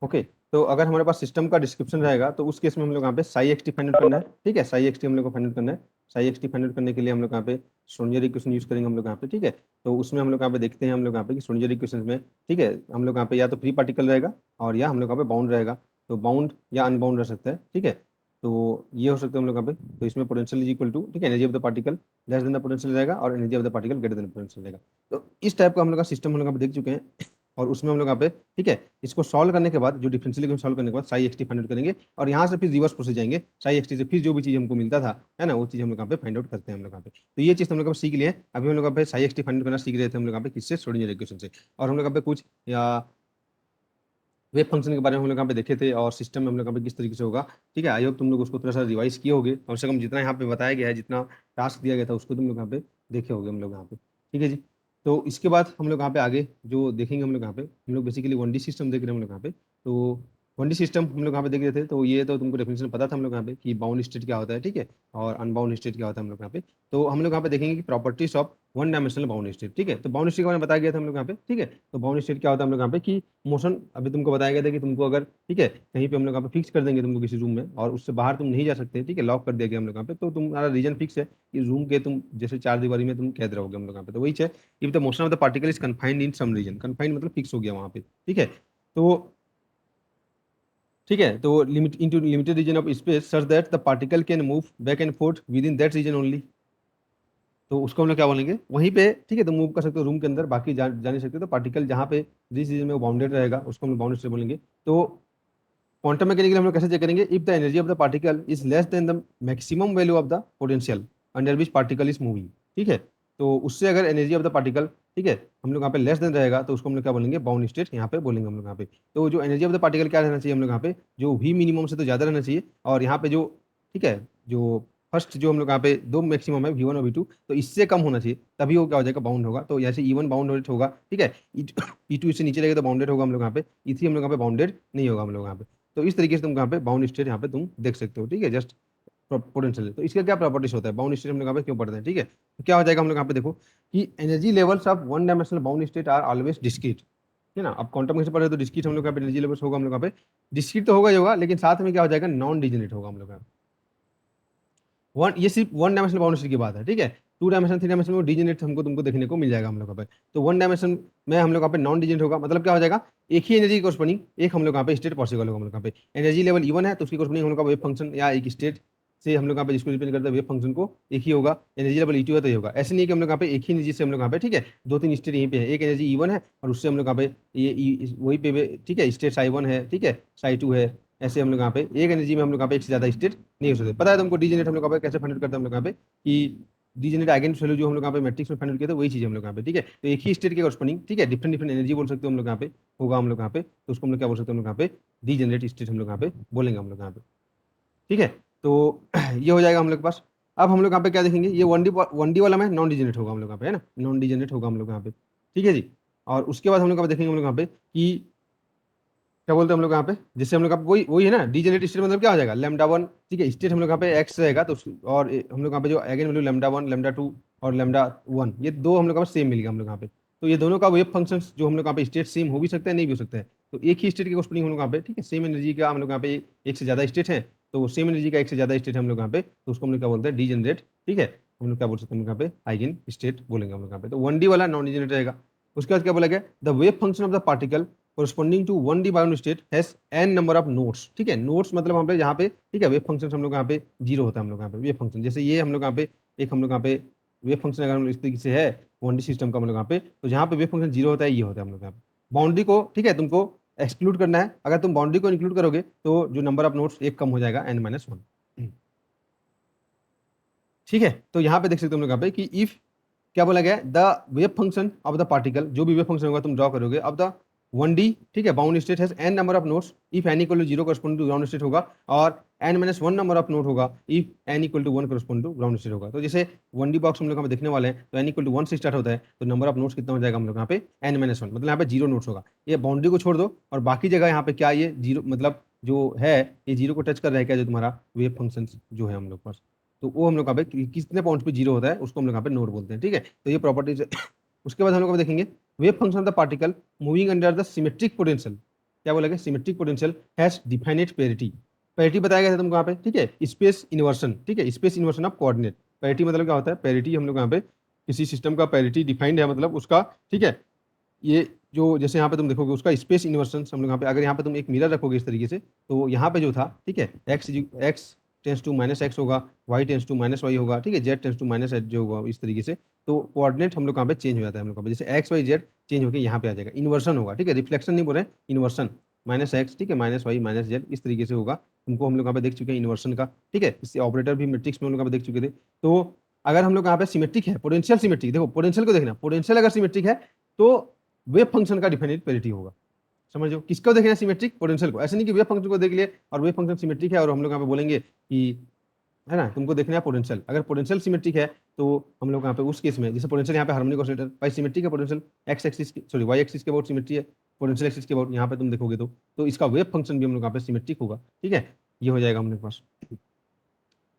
Okay. तो अगर हमारे पास सिस्टम का डिस्क्रिप्शन रहेगा तो उस केस में हम लोग यहाँ पे Sai x T find out करना है। ठीक है, साई एक्स टी हम लोग को फाइंड आउट करना है। Sai x T find out करने के लिए हम लोग यहाँ पे श्रोडिंगर इक्वेशन यूज करेंगे हम लोग यहाँ पे। ठीक है, तो उसमें हम लोग यहाँ पे देखते हैं हम लोग यहाँ पे कि श्रोडिंगर इक्वेशन में, ठीक है, हम लोग यहाँ पे या तो फ्री पार्टिकल रहेगा और या हम लोग यहाँ पे बाउंड रहेगा। तो बाउंड या अनबाउंड रह सकता है। ठीक है, तो ये हो सकता है हम लोग यहाँ पे। तो इसमें पोटेंशियल इज इक्वल टू, ठीक है, energy of the particle less than the potential रहेगा और energy of the particle greater than potential रहेगा। तो इस टाइप का हम लोग का सिस्टम हम लोग यहाँ पे देख चुके हैं। और उसमें हम लोग यहाँ पे, ठीक है, इसको सॉल्व करने के बाद, जो डिफरेंशियल इक्वेशन सॉल्व करने के बाद Sai x T find out करेंगे और यहाँ से फिर रिवर्स प्रोसेस जाएंगे। साई एक्स टी से फिर जो भी चीज हमको मिलता था, है ना, वो चीज हम लोग यहाँ पे फाइंड आउट करते हैं हम लोग यहाँ पे। तो ये चीज हम लोग यहाँ पे सीख लिए। अभी हम लोग यहाँ पे Sai x T find out करना सीख रहे थे हम लोग यहाँ पे, किससे? श्रोडिंगर इक्वेशन से। और हम लोग यहाँ पे कुछ या वेव फंक्शन के बारे में हम लोग यहाँ पे देखे थे और सिस्टम में हम लोग यहाँ पे किस तरीके से होगा। ठीक है, आई होप तुम लोग उसको थोड़ा सा रिवाइज किए होगे, कम से कम जितना यहाँ पे बताया गया है, जितना टास्क दिया गया था उसको तुम लोग यहाँ पे देखे होगे हम लोग यहाँ पे। ठीक है जी। तो इसके बाद हम लोग यहाँ पे आगे जो देखेंगे हम लोग यहाँ पे, हम लोग बेसिकली 1D सिस्टम देख रहे हैं हम लोग यहाँ पे। तो 1D सिस्टम हम लोग यहाँ पे देख रहे थे, तो ये तो तुमको डेफिनेशन पता था हम लोग यहाँ पे कि बाउंड स्टेट क्या होता है। ठीक है, और अनबाउंड स्टेट क्या होता है हम लोग यहाँ पे। तो हम लोग यहाँ पे देखेंगे कि properties of one dimensional bound state. ठीक है, तो बाउंड स्टेट के बारे में बताया गया था हम लोग यहाँ पे। ठीक है, तो बाउंड स्टेट क्या होता है हम लोग यहाँ पे कि मोशन, अभी तुमको बताया गया था कि तुमको अगर, ठीक है, कहीं पे हम लोग यहाँ पे फिक्स कर देंगे तुमको किसी रूम में और उससे बाहर तुम नहीं जा सकते। ठीक है, लॉक कर दिया गया हम लोग यहाँ पे, तो तुम्हारा रीजन फिक्स है कि रूम के तुम जैसे चार दीवारी में तुम कैद रहोगे हम लोग यहाँ पे। तो वही है, if the motion of the particle is confined in some region, confined मतलब फिक्स हो गया वहाँ पे। ठीक है, तो ठीक है, तो limit into limited region of space such that the particle can move back and forth within that region only. तो उसको हम लोग क्या बोलेंगे वहीं पे। ठीक है, तो मूव कर सकते हो रूम के अंदर, बाकी जा नहीं सकते। तो पार्टिकल जहाँ पे जिस रीजन में वो बाउंडेड रहेगा उसको हम लोग बाउंडेड स्टेट बोलेंगे। तो क्वांटम मैकेनिकल हम लोग कैसे चेक करेंगे? If the energy of the particle is less than the maximum value of the potential under which particle is moving. ठीक है, तो उससे अगर एनर्जी ऑफ द पार्टिकल, ठीक है, हम लोग यहाँ पे लेस देन रहेगा तो उसको हम लोग क्या बोलेंगे? बाउंड स्टेट यहाँ पे बोलेंगे हम लोग यहाँ पे। तो जो एनर्जी ऑफ द पार्टिकल क्या रहना चाहिए हम लोग यहाँ पे? जो वी मिनिमम से तो ज्यादा रहना चाहिए। और यहाँ पे जो, ठीक है, जो फर्स्ट जो हम लोग यहाँ पे दो मैक्सिमम है V1 और V2, तो इससे कम होना चाहिए, तभी वो क्या हो जाएगा? बाउंड होगा। तो जैसे E1 बाउंडेड होगा, ठीक है, E2 इससे नीचे रहेगा तो बाउंडेड होगा हम लोग यहाँ पे, E3 हम लोग यहाँ पे बाउंडेड नहीं होगा हम लोग यहाँ पे। तो इस तरीके से तुम यहाँ पे बाउंड स्टेट यहाँ पे तुम देख सकते हो। ठीक है, जस्ट पोटेंशियल। तो इसका क्या प्रॉपर्टीज होता है? बाउंड स्टेट हम लोग यहाँ पे क्यों पढ़ते हैं? ठीक है, तो क्या हो जाएगा हम लोग यहाँ पे देखो कि energy levels of one dimensional bound state are always discrete. है ना, अब क्वांटम कैसे पढ़े तो डिस्क्रीट हम लोग यहाँ पे एनर्जी लेवल्स होगा हम लोग यहाँ पे। डिस्क्रीट तो होगा ही होगा, लेकिन साथ में क्या हो जाएगा? नॉन डिजेनरेट होगा हम लोग यहाँ पे। वन, ये सिर्फ वन डायमेंशनल बाउंड स्टेट की बात है। ठीक है, टू डायमेंशन थ्री डायमेंशन में डिजेनरेट हमको तुमको देखने को मिल जाएगा हम लोग यहाँ पे। तो वन डायमेंशन में हम लोग यहाँ पे नॉन डिजेनरेट होगा, मतलब क्या हो जाएगा? एक ही एनर्जी कोर्सपोंडिंग एक हम लोग यहाँ पे स्टेट पॉसिबल होगा हम लोग यहाँ पे। एनर्जी लेवल E1 है तो उसकी कोर्सपोंडिंग हम लोग का वेव फंक्शन या एक स्टेट से हम लोग यहाँ पे जिसको रिप्रेजेंट करते हैं वेव फंक्शन को एक ही होगा। एनर्जी लेवल E2 है तो ये होगा। ऐसे नहीं कि हम लोग यहाँ पे एक ही एनर्जी से हम लोग यहाँ पे, ठीक है, दो तीन स्टेट यहीं पे है। एक एनर्जी E1 है और उससे हम लोग यहाँ पे वही पे, ठीक है, स्टेट साई 1 है, ठीक है, साई 2 है। ऐसे हम लोग यहाँ पे एक एनर्जी में हम लोग यहाँ पे एक से ज्यादा स्टेट नहीं हो सकते। पता है तुमको डीजेनरेट हम लोग यहाँ पे कैसे फाइंड आउट करते हैं हम लोग यहाँ पे कि डीजेनरेट आइगन वैल्यू जो हम लोग यहाँ पे मैट्रिक्स में फाइंड आउट किया था वही चीज हम लोग यहाँ पे। ठीक है, तो एक ही स्टेट के कॉरस्पॉन्डिंग, ठीक है, डिफरेंट डिफरेंट एनर्जी बोल सकते हो हम लोग यहाँ पे होगा हम लोग यहाँ पे। तो उसको हम लोग क्या बोल सकते हैं हम लोग यहाँ पे? डीजेनरेट स्टेट हम लोग यहाँ पे बोलेंगे हम लोग यहाँ पे। ठीक है, तो ये हो जाएगा हम लोग के पास। अब हम लोग यहाँ पे क्या देखेंगे? ये वन डी वाला में नॉन डिजेनरेट होगा हम लोग यहाँ पे, है ना, नॉन डिजेनरेट होगा हम लोग यहाँ पे। ठीक है जी। और उसके बाद हम लोग यहाँ पे देखेंगे हम लोग यहाँ पे कि क्या बोलते हैं हम लोग यहाँ पे, जैसे हम लोग यहाँ पे वही वही है ना, डीजेनरेट स्टेट मतलब क्या हो जाएगा? लैम्डा 1, ठीक है, स्टेट हम लोग यहाँ पे एक्स रहेगा तो और हम लोग यहाँ पे जो आइगन वैल्यू लैम्डा 1 लैम्डा 2 और लैम्डा 1, ये दो हम लोग यहाँ पे सेम मिल गया हम लोग यहाँ पे। तो ये दोनों का वेव फंक्शन जो हम लोग यहाँ पे स्टेट सेम हो भी सकता है नहीं भी हो सकता है। तो एक ही स्टेट के कोस्पनिंग हम लोग यहाँ पे, ठीक है, सेम एनर्जी का हम लोग यहाँ पे एक से ज्यादा स्टेट है, तो सेम एनर्जी का एक से ज्यादा स्टेट है हम लोग यहाँ पे, तो उसको हम लोग क्या बोलते हैं? डीजेनरेट। ठीक है, हम लोग क्या बोल सकते हैं यहाँ पे? आइगन स्टेट बोलेंगे हम लोग यहाँ पे। तो 1D वाला नॉन डीजेनरेट रहेगा। उसके बाद क्या बोला गया? The wave function of the particle corresponding to 1D bound state has n number of nodes. ठीक है, नोड्स मतलब हम पे यहाँ पे, ठीक है, वेव फंक्शन हम लोग यहाँ पे जीरो होता है हम लोग यहाँ पे वेव फंक्शन। जैसे ये हम लोग यहाँ पे एक हम लोग यहाँ पे वेव फंक्शन अगर हम लोग इस तरीके से है 1D सिस्टम का हम लोग यहाँ पे, तो जहाँ पे वेव फंक्शन जीरो होता है ये होता है हम लोग यहाँ पे। बाउंड्री को, ठीक है, तुमको एक्सक्लूड करना है। अगर तुम बाउंड्री को इंक्लूड करोगे तो जो नंबर ऑफ नोड्स एक कम हो जाएगा n-1। ठीक है, तो यहाँ पे देख सकते हो हम लोग यहाँ पे कि इफ क्या बोला गया? The wave function of the particle, जो भी वेव फंक्शन होगा तुम ड्रॉ करोगे अब द 1D, ठीक है, bound state has n number of nodes if n equal to 0 correspond to ground state होगा, और n-1 नंबर ऑफ नोड होगा if n equal to 1 correspond to ground state होगा। तो जैसे 1D बॉक्स हम लोग यहाँ पे देखने वाले हैं, तो n इक्वल टू 1 से स्टार्ट होता है, तो नंबर ऑफ नोड्स कितना हो जाएगा हम लोग यहाँ पे? n-1, मतलब यहाँ पे 0 नोड्स होगा। ये बाउंड्री को छोड़ दो और बाकी जगह यहाँ पे क्या ये 0 मतलब जो है ये 0 को टच कर रहा है क्या? जो तुम्हारा वेव फंक्शन जो है हम लोग पास, तो वो हम लोग यहाँ पे कितने पॉइंट पे 0 होता है उसको हम लोग यहाँ पे नोड बोलते हैं। ठीक है, तो ये प्रॉपर्टीज। उसके बाद हम लोग देखेंगे wave function of the particle moving under the symmetric potential. क्या बोला गया, symmetric potential has definite parity. Parity बताया गया था तुमको यहाँ पे, ठीक है, स्पेस इन्वर्सन, ठीक है, space inversion of coordinate. Parity मतलब क्या होता है, पेरिटी हम लोग यहाँ पे किसी सिस्टम का पेरिटी डिफाइंड है, मतलब उसका, ठीक है, ये जो जैसे यहाँ पे तुम देखोगे उसका स्पेस इन्वर्सन हम लोग यहाँ पे, अगर यहाँ पे तुम एक मिरर रखोगे इस तरीके से, तो यहाँ पे जो था, ठीक है, x tends to minus x होगा, y tends to minus y होगा, ठीक है, z tends to minus h जो होगा इस तरीके से, तो कोऑर्डिनेट हम लोग यहाँ पे चेंज हो जाता है हम लोग यहाँ पे, जैसे एक्स वाई जेड चेंज होकर यहाँ पे आ जाएगा, इन्वर्सन होगा, ठीक है, रिफ्लेक्शन नहीं बोल रहे, इन्वर्सन, माइनस एक्स, ठीक है, माइनस वाई माइनस जेड इस तरीके से होगा, तुमको हम लोग यहाँ पे देख चुके हैं इन्वर्सन का, ठीक है, इससे ऑपरेटर भी मैट्रिक्स में हम लोग यहाँ पे देख चुके थे। तो अगर हम लोग यहाँ पे सिमेट्रिक है, पोटेंशियल सिमेट्रिक, देखो पोटेंशियल को देखना, पोटेंशियल अगर सिमेट्रिक है तो वेव फंक्शन का डिफाइनेट पेरिटी होगा। समझो, किसको देखना सिमेट्रिक, पोटेंशियल को, ऐसे नहीं कि वेव फंक्शन को देख लिए और वेव फंक्शन सिमेट्रिक है और हम लोग यहाँ पे बोलेंगे कि, है ना, तुमको देखना है पोटेंशियल, अगर पोटेंशियल सिमेट्रिक है तो हम लोग यहाँ पे उस केस में, जैसे पोटेंशियल यहाँ पे हार्मोनिक ऑसिलेटर बाई सिमेट्रिक है, potential x axis sorry y axis के अबाउट सिमेट्री है, पोटेंशियल एक्सिस के अबाउट यहाँ पे तुम देखोगे तो इसका वेव फंक्शन भी हम लोग यहाँ पे सिमेट्रिक होगा, ठीक है, ये हो जाएगा हम लोग के पास।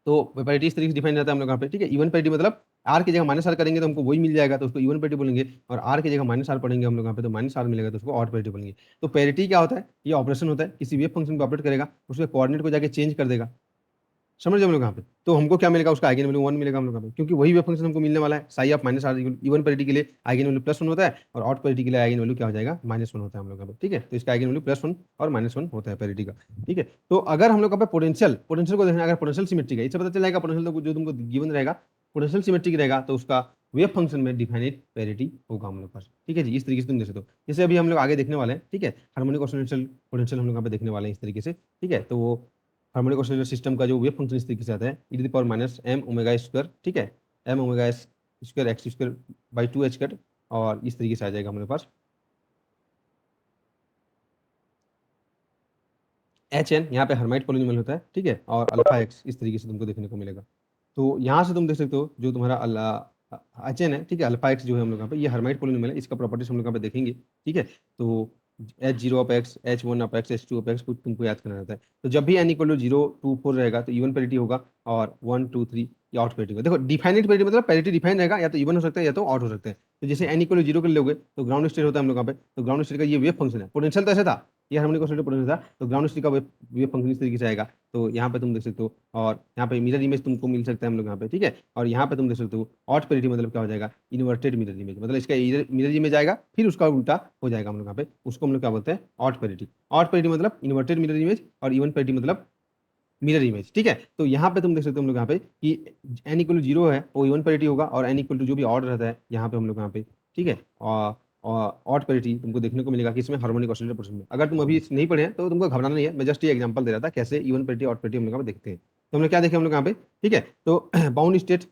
तो पेरिटी इस तरीके से डिफाइन रहता है हम लोग यहाँ पे, ठीक है, इवन पेरिटी मतलब आर की जगह माइनस आर करेंगे तो हमको वही मिल जाएगा, तो उसको इवन पेरिटी बोलेंगे, और आर की जगह माइनस आर पढ़ेंगे हम लोग यहाँ पे तो माइनस आर मिलेगा तो उसको ऑड पेरिटी बोलेंगे। तो पेरिटी क्या होता है, ये ऑपरेशन होता है, किसी वेव फंक्शन को ऑपरेट करेगा, उसके कोऑर्डिनेट को जाके चेंज कर देगा, समझ हम लोग यहाँ पे, तो हमको क्या मिलेगा, उसका आइगन वैल्यू 1 मिलेगा हम लोग यहाँ पे, क्योंकि वही वेव फंक्शन हमको मिलने वाला है, psi of minus r, even parity के लिए आइगन वैल्यू +1 होता है और ऑड पेरिटी के लिए आइगन वैल्यू क्या हो जाएगा, -1 होता है हम लोग यहाँ पे, ठीक है, तो इसका आइगन वैल्यू +1 और -1 होता है पेरिटी का, ठीक है। तो अगर हम लोग यहाँ पे पोटेंशियल को देखना, अगर पोटेंशियल सिमेट्रिक है, इससे पता चल जाएगा पोटेंशियल तो जो तुमको गिवन रहेगा पोटेंशियल सिमेट्रिक रहेगा तो उसका वेव फंक्शन में डिफाइनेट पेरिटी होगा हम लोग पास, ठीक है जी, इस तरीके से तुम देख सकते हो। जैसे अभी हम लोग आगे देखने वाले हैं, ठीक है, हार्मोनिक ऑसिलेशन पोटेंशियल हम लोग यहाँ पे देखने वाले हैं इस तरीके से, ठीक है, तो वो हार्मोनिक ऑसिलेटर सिस्टम का जो वेव फंक्शन इस तरीके से आता है, e⁻m⍵² ठीक है, m⍵² x² बाई 2h², और इस तरीके से आ जाएगा हमारे पास HN, यहाँ पे हर्माइट पॉलिनोमियल होता है, ठीक है, और अल्फा एक्स इस तरीके से तुमको देखने को मिलेगा। तो यहाँ से तुम देख सकते हो जो तुम्हारा HN है, ठीक है, अल्फा एक्स जो है हम लोग यहाँ पे, ये हर्माइट पॉलिनोमियल है, इसका प्रॉपर्टीज हम लोग यहाँ पे देखेंगे, ठीक है। तो H0 of x, H1 of x, H2 of x कुछ तुमको याद करना रहता है। तो जब भी n = 0, 2, 4 रहेगा तो इवन पेरिटी होगा, और 1, 2, 3 ये ऑड पेरिटी होगा। देखो डिफाइनेट पेरिटी मतलब पेरिटी डिफाइन रहेगा, या तो इवन हो सकता है या तो ऑड हो सकता है। तो जैसे n = 0 कर लोगे तो ग्राउंड स्टेट होता है हम लोग यहाँ पे, तो ग्राउंड स्टेट का ये वेव फंक्शन है, पोटेंशियल तो ऐसे था, ये हार्मोनिक ऑसिलेटर पोटेंशियल था, तो ग्राउंड स्टेट का वेव फंक्शन इस तरीके से आएगा। तो यहाँ पे तुम देख सकते हो, और यहाँ पे मिरर इमेज तुमको मिल सकता है हम लोग यहाँ पे, ठीक है, और यहाँ पे तुम देख सकते हो ऑड पेरिटी मतलब क्या हो जाएगा, इन्वर्टेड मिरर इमेज, मतलब इसका मिरर इमेज आएगा फिर उसका उल्टा हो जाएगा हम लोग यहाँ पे, उसको हम लोग क्या बोलते हैं, ऑड पेरिटी। ऑड पेरिटी मतलब इन्वर्टेड मिरर इमेज, और इवन पेरिटी मतलब मिरर इमेज, ठीक है। तो यहाँ पे तुम देख सकते हो हम लोग यहाँ पे कि n = 0 है वो इवन पेरिटी होगा, और n = जो भी ऑड रहता है यहाँ पे हम लोग यहाँ पे, ठीक है, और ऑड पेरिटी तुमको देखने को मिलेगा कि इसमें हार्मोनिक ऑसिलेटर पोर्शन में। अगर तुम अभी नहीं पढ़े हैं तो तुमको घबराना नहीं है, मैं जस्ट ये एग्जांपल दे रहा था कैसे इवन पेरिटी ऑड पेरिटी हम लोग यहाँ पे देखते हैं। तो हम लोग क्या देखे हम लोग यहाँ पे, ठीक है, तो बाउंड स्टेट,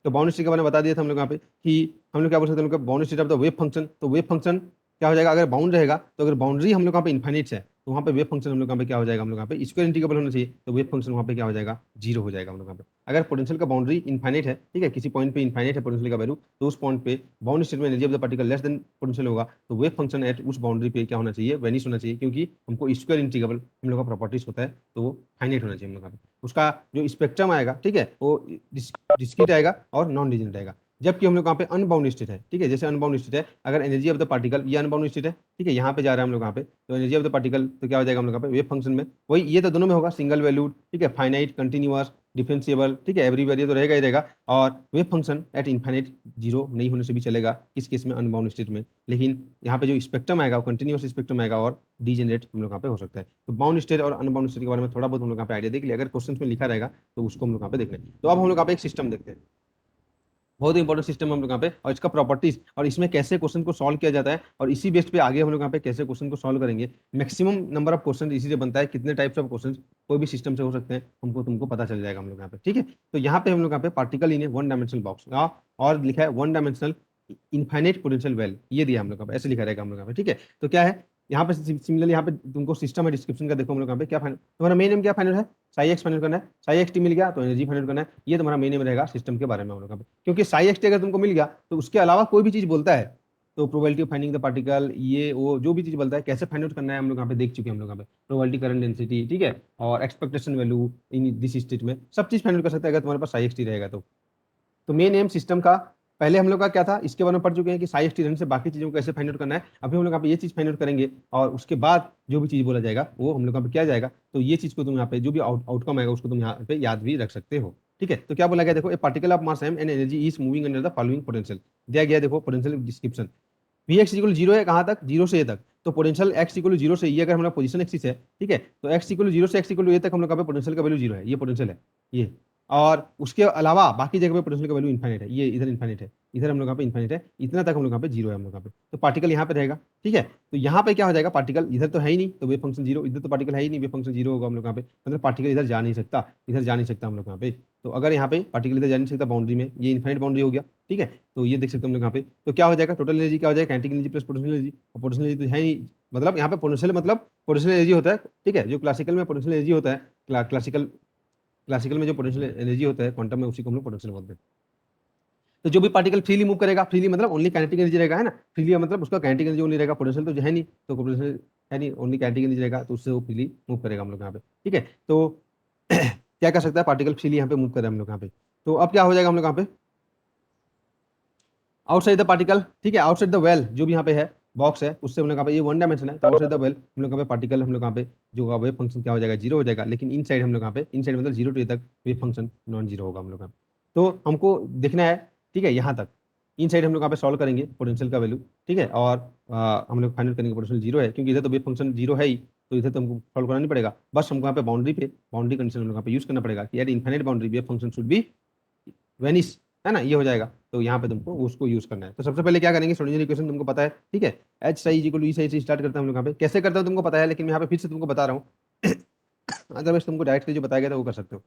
तो बाउंड स्टेट के बारे में बता दिया था हम लोग यहाँ पे कि हम लोग क्या बोल सकते हैं, bound state of the wave function. तो वेव फंक्शन क्या हो जाएगा, अगर बाउंड रहेगा, तो अगर बाउंड्री हम लोग यहाँ पे इनफाइनाइट है तो वहाँ पे वेव फंक्शन हम लोग यहाँ पे क्या हो जाएगा, हम लोग यहाँ पे स्क्वायर इंटीग्रेबल होना चाहिए, तो वेव फंक्शन वहाँ पे क्या हो जाएगा, 0 हो जाएगा हम लोग यहाँ पे। अगर पोटेंशियल का बाउंड्री इनफाइनाइट है, ठीक है, किसी पॉइंट पे इनफाइनाइट है पोटेंशियल का वैल्यू, तो उस पॉइंट पे बाउंड स्टेट में energy of the particle less than potential होगा, तो वेव फंक्शन एट उस बाउंड्री पे क्या होना चाहिए, वेनिश होना चाहिए, क्योंकि हमको स्क्वायर इंटीग्रेबल हम लोग का प्रॉपर्टीज होता है, तो वो फाइनाइट होना चाहिए हम लोग यहाँ पे। उसका जो स्पेक्ट्रम आएगा, ठीक है, वो डिस्क्रीट आएगा और नॉन डिजनेट आएगा। जबकि हम लोग यहाँ पे अनबाउंड स्टेट है, ठीक है, जैसे अनबाउंड स्टेट है, अगर एनर्जी ऑफ द पार्टिकल, ये अनबाउंड स्टेट है, ठीक है, यहाँ पे जा रहा है हम लोग यहाँ पे, तो एनर्जी ऑफ द पार्टिकल तो क्या हो जाएगा हम लोग यहाँ पे वेव फंक्शन में, वही ये तो दोनों में होगा, सिंगल वैल्यूड, ठीक है, फाइनाइट, कंटिन्यूअस, डिफरेंशिएबल, ठीक है, एवरीवेयर ये तो रहेगा ही रहेगा, और वेव फंक्शन एट इनफाइनाइट 0 नहीं होने से भी चलेगा इस केस में, अनबाउंड स्टेट में। लेकिन यहाँ पे जो स्पेक्ट्रम आएगा वो कंटिन्यूअस स्पेक्ट्रम आएगा और डीजेनरेट हम लोग यहाँ पे हो सकता है। तो बाउंड स्टेट और अनबाउंड स्टेट के बारे में थोड़ा बहुत हम लोग यहाँ पे आइडिया देख लिया, अगर क्वेश्चन में लिखा रहेगा तो उसको हम लोग यहाँ पे देख लें। तो अब हम लोग यहाँ पे एक सिस्टम देखते हैं, बहुत इंपॉर्टेंट सिस्टम हम लोग यहाँ पे, और इसका प्रॉपर्टीज और इसमें कैसे क्वेश्चन को सॉल्व किया जाता है, और इसी बेस पे आगे हम लोग यहाँ पे कैसे क्वेश्चन को सॉल्व करेंगे। मैक्सिमम नंबर ऑफ क्वेश्चन इसी से बनता है, कितने टाइप्स ऑफ क्वेश्चन कोई भी सिस्टम से हो सकते हैं हमको तुमको पता चल जाएगा हम लोग यहाँ पे, ठीक है। तो यहाँ पे हम लोग यहाँ पे particle in A 1 dimensional box, और लिखा है 1 डायमेंशनल इनफाइनाइट पोटेंशियल वेल, ये दिया हम लोग ऐसे लिखा रहेगा हम लोग यहाँ पे, ठीक है। तो क्या है यहाँ पे सिमिलरली यहाँ पे तुमको सिस्टम है डिस्क्रिप्शन का, देखो हम लोग यहाँ पे क्या फाइनल, तुम्हारा मेन एम क्या फाइनल है, साई एक्स फाइनल करना है, साई एक्स टी मिल गया तो एनर्जी फाइनल करना है, ये तुम्हारा मेन एम रहेगा सिस्टम के बारे में हम लोग यहाँ पे। क्योंकि साई एक्स टी अगर तुमको मिल गया तो उसके अलावा कोई भी चीज बोलता है तो probability of finding the particle, ये वो जो भी चीज बोलता है कैसे फाइंड आउट करना है हम लोग यहाँ पे देख चुके हैं हम लोग यहाँ पे, प्रोबेबिलिटी, करंट डेंसिटी, ठीक है, और expectation value in this state में सब चीज फाइंड आउट कर सकता है अगर तुम्हारे पास साई एक्स टी रहेगा तो। मेन एम सिस्टम का पहले हम लोग का क्या था, इसके बारे में पढ़ चुके हैं कि साई एक्सटीरियन से बाकी चीजों को कैसे फाइंड आउट करना है। अभी हम लोग यहाँ पे ये चीज फाइंड आउट करेंगे और उसके बाद जो भी चीज बोला जाएगा वो हम लोग यहाँ पे किया जाएगा। तो ये चीज को तुम यहाँ पे जो भी आउटकम आएगा उसको तुम यहाँ पे याद भी रख सकते हो। ठीक है, तो क्या बोला गया, देखो a particle of mass m and energy is moving under the following potential. दिया गया देखो potential description, V x equal zero है कहाँ तक, जीरो से ए तक। तो पोटेंशियल एक्स इक्वल जीरो से, ये अगर हमारा पोजीशन एक्सिस है, ठीक है, तो एक्स इक्वल जीरो से एक्स इक्वल ए तक हम लोग का पोटेंशियल का वैल्यू जीरो है, ये पोटेंशियल है ये। और उसके अलावा बाकी जगह पे पोटेंशियल का वैल्यू इनफाइनाइट है, ये इधर इनफाइनाइट है, इधर हम लोग यहाँ पे इनफाइनाइट है, इतना तक हम लोग यहाँ पे जीरो है हम लोग यहाँ पे। तो पार्टिकल यहाँ पे रहेगा, ठीक है। तो यहाँ पे क्या हो जाएगा, पार्टिकल इधर तो है ही नहीं तो वेव फंक्शन जीरो, इधर तो पार्टिकल है ही नहीं, वेव फंक्शन जीरो होगा हम लोग यहाँ पे, मतलब पार्टिकल इधर जा नहीं सकता, इधर जा नहीं सकता हम लोग यहाँ पे। तो अगर यहाँ पे पार्टिकल इधर जा नहीं सकता बाउंड्री में, ये इनफाइनाइट बाउंड्री हो गया, ठीक है। तो ये देख सकते हैं हम लोग यहाँ पे, तो क्या हो जाएगा, टोटल एनर्जी क्या हो जाएगा, kinetic energy plus potential energy. और पोटेंशियल एनर्जी तो है ही, मतलब यहाँ पे पोटेंशियल मतलब पोटेंशियल एनर्जी होता है, ठीक है। जो क्लासिकल में पोटेंशियल एनर्जी होता है, क्लासिकल में जो पोटेंशियल एनर्जी होता है क्वांटम में, उसी को हम लोग पोटेंशियल बोलते हैं। तो जो भी पार्टिकल फ्रीली मूव करेगा, फ्रीली मतलब ओनली काइनेटिक एनर्जी रहेगा, है ना, फ्रीली मतलब उसका काइनेटिक एनर्जी ओनली रहेगा, पोटेंशियल तो है नहीं, तो पोटेंशियल है नहीं, ओनली काइनेटिक एनर्जी रहेगा, तो उससे वो फ्रीली मूव करेगा हम लोग यहाँ पे, ठीक है। तो क्या कर सकता है, पार्टिकल फ्रीली यहाँ पे मूव कर रहे हैं हम लोग यहाँ पे। तो अब क्या हो जाएगा हम लोग यहाँ पे, आउटसाइड द पार्टिकल, ठीक है, आउटसाइड द वेल जो भी यहाँ पे है बॉक्स है, उससे हम लोग यहाँ पे, ये वन डायमेंशन है, तो आउटसाइड द वेल हम लोग यहाँ पे पार्टिकल हम लोग यहाँ पे जो वेव फंक्शन क्या हो जाएगा, जीरो हो जाएगा। लेकिन इन साइड हम लोग यहाँ पे, इन साइड मतलब जीरो टू ए तक वेव फंक्शन नॉन जीरो होगा हम लोग यहाँ पे। तो हमको देखना है, ठीक है, यहाँ तक इन साइड हम लोग यहाँ पे सॉल्व करेंगे पोटेंशियल का वैल्यू, ठीक है। और हम लोग फाइनल करेंगे पोटेंशियल जीरो है, क्योंकि इधर तो वेव फंक्शन जीरो है ही, तो इधर तो हमको सॉल्व करना नहीं पड़ेगा, बस हमको यहाँ पे बाउंड्री कंडीशन हम लोग यहाँ पे यूज करना पड़ेगा कि eight infinite boundary wave function should B Venice, है ना, ये हो जाएगा। तो यहाँ पे तुमको उसको यूज करना है। तो सबसे पहले क्या करेंगे, श्रोडिंगर इक्वेशन तुमको पता है, ठीक है, H psi is equal to E psi से स्टार्ट करते हैं हम लोग यहाँ पे, कैसे करते हैं तुमको पता है, लेकिन मैं यहाँ पे फिर से तुमको बता रहा हूँ अदरवाइज तुमको डायरेक्टली जो बताया गया था वो कर सकते हो।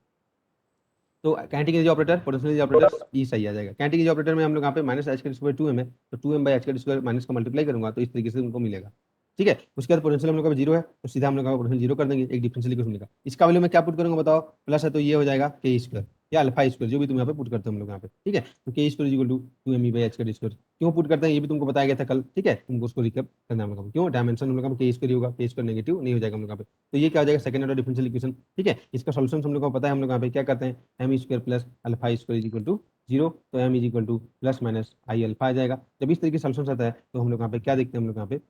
तो kinetic energy operator, potential energy operator, E सही आ जाएगा। काइनेटिक एनर्जी ऑपरेटर में हम लोग यहाँ पे माइनस एच के स्क्वायर 2m है, तो 2m बाई एच के स्क्वायर माइनस का मल्टीप्लाई करूंगा तो इस तरीके से तुमको मिलेगा, ठीक है। उसके बाद पोटेंशियल हम लोग का जीरो है, तो सीधा हम लोग पोटेंशियल जीरो कर देंगे, एक डिफरेंशियल इक्वेशन मिलेगा। इसका वैल्यू मैं क्या पुट करूंगा बताओ, प्लस है तो ये हो जाएगा के स्क्वायर या अल्फा स्क्वायर, जो भी तुम यहाँ पे पुट करते हो हम लोग यहाँ पे, ठीक है। तो k square equal to 2m by h का स्क्वायर क्यों पुट करते हैं ये भी तुमको बताया गया था कल, ठीक है, तुमको उसको रिकैप करना है हम लोग, क्यों डायमेंशन हम लोग के स्क्वायर होगा, के स्क्वायर नेगेटिव नहीं हो जाएगा हम लोग यहाँ पे। तो ये क्या हो जाएगा, सेकंड ऑर्डर डिफरेंशियल इक्वेशन, ठीक है। इसका सॉल्यूशन हम लोग को पता है, हम लोग यहाँ पे क्या करते हैं, m square plus alpha square equal to zero, तो m is equal to plus minus i alpha आ जाएगा। जब इस तरीके से सॉल्यूशन आता है तो हम लोग यहाँ पे क्या देखते हैं, हम लोग यहाँ पे,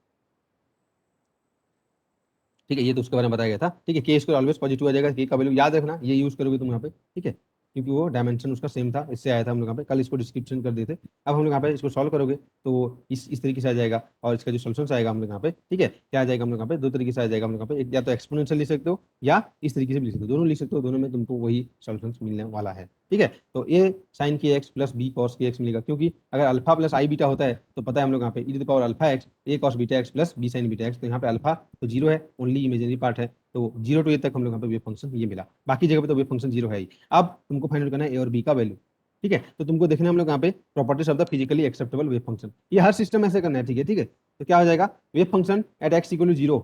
ठीक है, ये तो उसके बारे में बताया गया था, ठीक है। के स्क्वायर ऑलवेज पॉजिटिव आ जाएगा, के का वैल्यू याद रखना, ये यूज करोगे तुम यहाँ पे, ठीक है, क्योंकि वो डायमेंशन उसका सेम था, इससे आया था हम लोग यहाँ पे, कल इसको डिस्क्रिप्शन कर देते। अब हम लोग यहाँ पे इसको सॉल्व करोगे तो इस तरीके से आ जाएगा, और इसका जो सोल्यूशन आएगा हम लोग यहाँ पे, ठीक है, क्या आ जाएगा हम लोग यहाँ पे, दो तरीके से आ जाएगा हम लोग यहाँ पे, एक या तो एक्सपोनेंशियल लिख सकते हो या इस तरीके से भी लिख सकते हो, दोनों लिख सकते हो, दोनों में तुमको वही सोल्यूशन मिलने वाला है, ठीक है। तो ए साइन के एक्स प्लस बी कॉस के एक्स मिलेगा, क्योंकि अगर अल्फा प्लस आई बीटा होता है तो पता है हम लोग यहाँ पे e to the power alpha x A cos beta x plus B sine beta x, तो यहाँ पे अल्फा तो जीरो है, ओनली इमेजिनरी पार्ट है, तो जीरो टू ए तक हम लोग यहाँ पे वेव फंक्शन ये मिला, बाकी जगह पे तो वेव फंक्शन जीरो है ही। अब तुमको फाइंड करना है ए और बी का वैल्यू, ठीक है। तो तुमको देखना है हम लोग यहाँ पे properties of the physically acceptable wave function, ये हर सिस्टम ऐसे करना है, ठीक है, ठीक है। तो क्या हो जाएगा, wave function at x equal to zero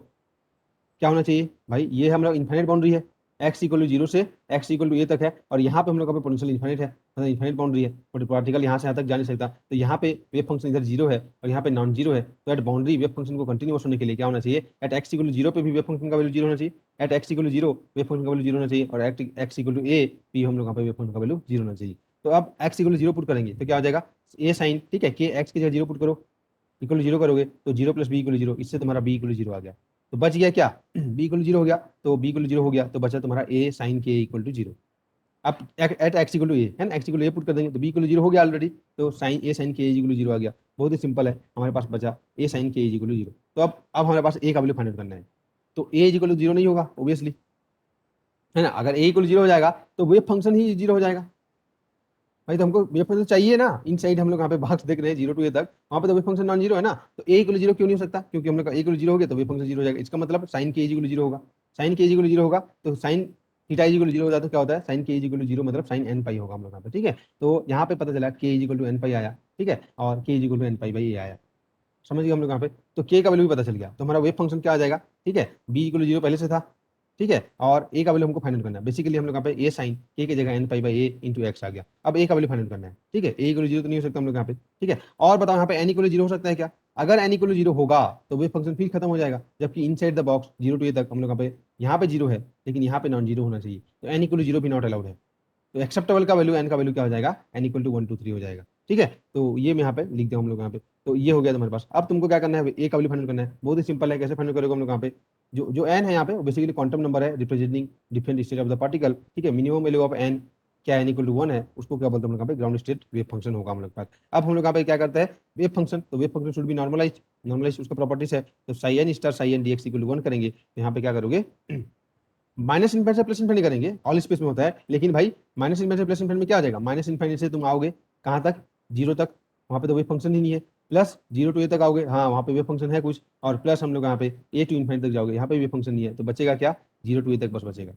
क्या होना चाहिए भाई, ये हम लोग इन्फाइनाइट बाउंड्री है, एक्स इक्वल टू जीरो से एक्स इक्वल टू ए तक है, और यहाँ पे हम लोग का पोटेंशियल इन्फाइनाइट है, मतलब इन्फाइनाइट बाउंड्री है, बट पार्टिकल यहाँ से यहाँ तक जा नहीं सकता, तो यहाँ पे वेव फंक्शन इधर जीरो है और यहाँ पे नॉन जीरो है, तो एट बाउंड्री वेव फंक्शन को कंटिन्यूअस होने के लिए क्या होना चाहिए, at x equal to zero पे भी वेव फंक्शन का वैल्यू जीरो होना चाहिए, at x equal to zero wave function का वैल्यू जीरो होना चाहिए, और at x equal to a भी हम लोग यहाँ पे वेव फंक्शन का वैल्यू जीरो होना चाहिए। तो अब x equal to zero put करेंगे तो क्या हो जाएगा, ए साइन, ठीक है, के एक्स की जगह जीरो पुट करो, इक्वल जीरो करोगे तो zero plus b equal zero, इससे तुम्हारा बी इक्वल जीरो आ गया, तो बच गया क्या, बी इक्वल जीरो हो गया, तो बी इक्वल जीरो हो गया तो बचा तुम्हारा ए साइन के इक्वल टू जीरो। अब एट एक्स इक्वल टू ए है ना, एक्स इक्वल ए पुट कर देंगे तो बी इक्वल जीरो हो गया ऑलरेडी, तो साइन ए साइन के इक्वल जीरो आ गया, बहुत ही सिंपल है, हमारे पास बचा ए साइन के इक्वल जीरो। तो अब हमारे पास ए का वैल्यू फाइंड करना है, तो ए इक्वल टू जीरो नहीं होगा ऑब्वियसली, है ना, अगर ए इक्वल जीरो हो जाएगा तो वेव फंक्शन ही जीरो हो जाएगा भाई, तो हमको वेव फंक्शन चाहिए ना, इन साइड हम लोग यहाँ पे बॉक्स देख रहे हैं जीरो टू ए तक, वहाँ पे तो वेव फंक्शन नॉन जीरो है ना, तो ए इक्वल जीरो क्यों नहीं हो सकता, क्योंकि हम लोग का ए इक्वल जीरो हो गया तो वेव फंक्शन जीरो हो जाएगा, इसका मतलब साइन के इक्वल जीरो होगा, साइन के इक्वल जीरो होगा तो साइन थीटा इक्वल जीरो हो जाता है, तो क्या होता है साइन के इक्वल जीरो मतलब साइन एन पाई होगा हम लोग यहाँ पे, ठीक है। तो यहाँ पे पता चला के इक्वल टू एन पाई आया, ठीक है, और k equal to n pi by a आया, समझ गए हम लोग यहाँ पे। तो के का वैल्यू भी पता चल गया, तो हमारा वेव फंक्शन क्या आ जाएगा, ठीक है, बी इक्वल जीरो पहले से था, ठीक है, और ए का वैल्यू हमको फाइंड करना है, बेसिकली हम लोग यहाँ पे ए साइन के की जगह n pi by a into x आ गया, अब ए का वैल्यू फाइंड करना है, ठीक है, ए इक्वल जीरो तो नहीं हो सकता हम लोग यहाँ पे, ठीक है। और बताओ यहाँ पे एन इक्वल जीरो हो सकता है क्या, अगर एन इक्वल जीरो होगा तो वेव फंक्शन फिर खत्म हो जाएगा, जबकि inside the box zero to a तक हम लोग यहाँ पे जीरो है, लेकिन यहाँ पे नॉन जीरो होना चाहिए, तो एन इक्वल जीरो भी नॉट अलाउड है, तो एक्सेप्टेबल का वैल्यू एन का वैल्यू क्या हो जाएगा, एन इक्वल टू 1 2 3 हो जाएगा। ठीक है, तो ये मैं यहाँ पे लिख दिया हम लोग यहाँ पे। तो ये हो गया तुम्हारे पास। अब तुमको क्या करना है, ए का वैल्यू फाइंड करना है। बहुत ही सिंपल है, कैसे फाइंड करोगे हम लोग यहाँ पे, जो एन है यहाँ पे बेसिकली क्वांटम नंबर है representing different state of the particle. ठीक है, मिनिमम वैल्यू ऑफ एन क्या एन इक्वल टू 1 है, उसको क्या बोलते हैं हम लोग यहाँ पे, ग्राउंड स्टेट वेव फंक्शन होगा हम लोग के पास। अब हम लोग यहाँ पे क्या करते हैं, वेव फंक्शन, तो wave function should be normalize, normalize उसका प्रॉपर्टीज है। तो psi n star psi n d x equal to 1 करेंगे, तो यहाँ पे क्या करोगे, माइनस इनफाइनाइट से प्लस इनफाइनाइट नहीं करेंगे, ऑल स्पेस में होता है, लेकिन भाई माइनस इनफाइनाइट से प्लस इनफाइनाइट में क्या हो जाएगा, माइनस इनफाइनाइट से तुम आओगे कहाँ तक, जीरो तक, वहाँ पे तो वेव फंक्शन ही नहीं है। प्लस जीरो टू ए तक आओगे, हाँ वहाँ पे वेव फंक्शन है कुछ, और प्लस हम लोग यहाँ पे ए टू इनफाइनाइट तक जाओगे, यहाँ पे वेव फंक्शन नहीं है, तो बचेगा क्या, जीरो टू ए तक बस बचेगा।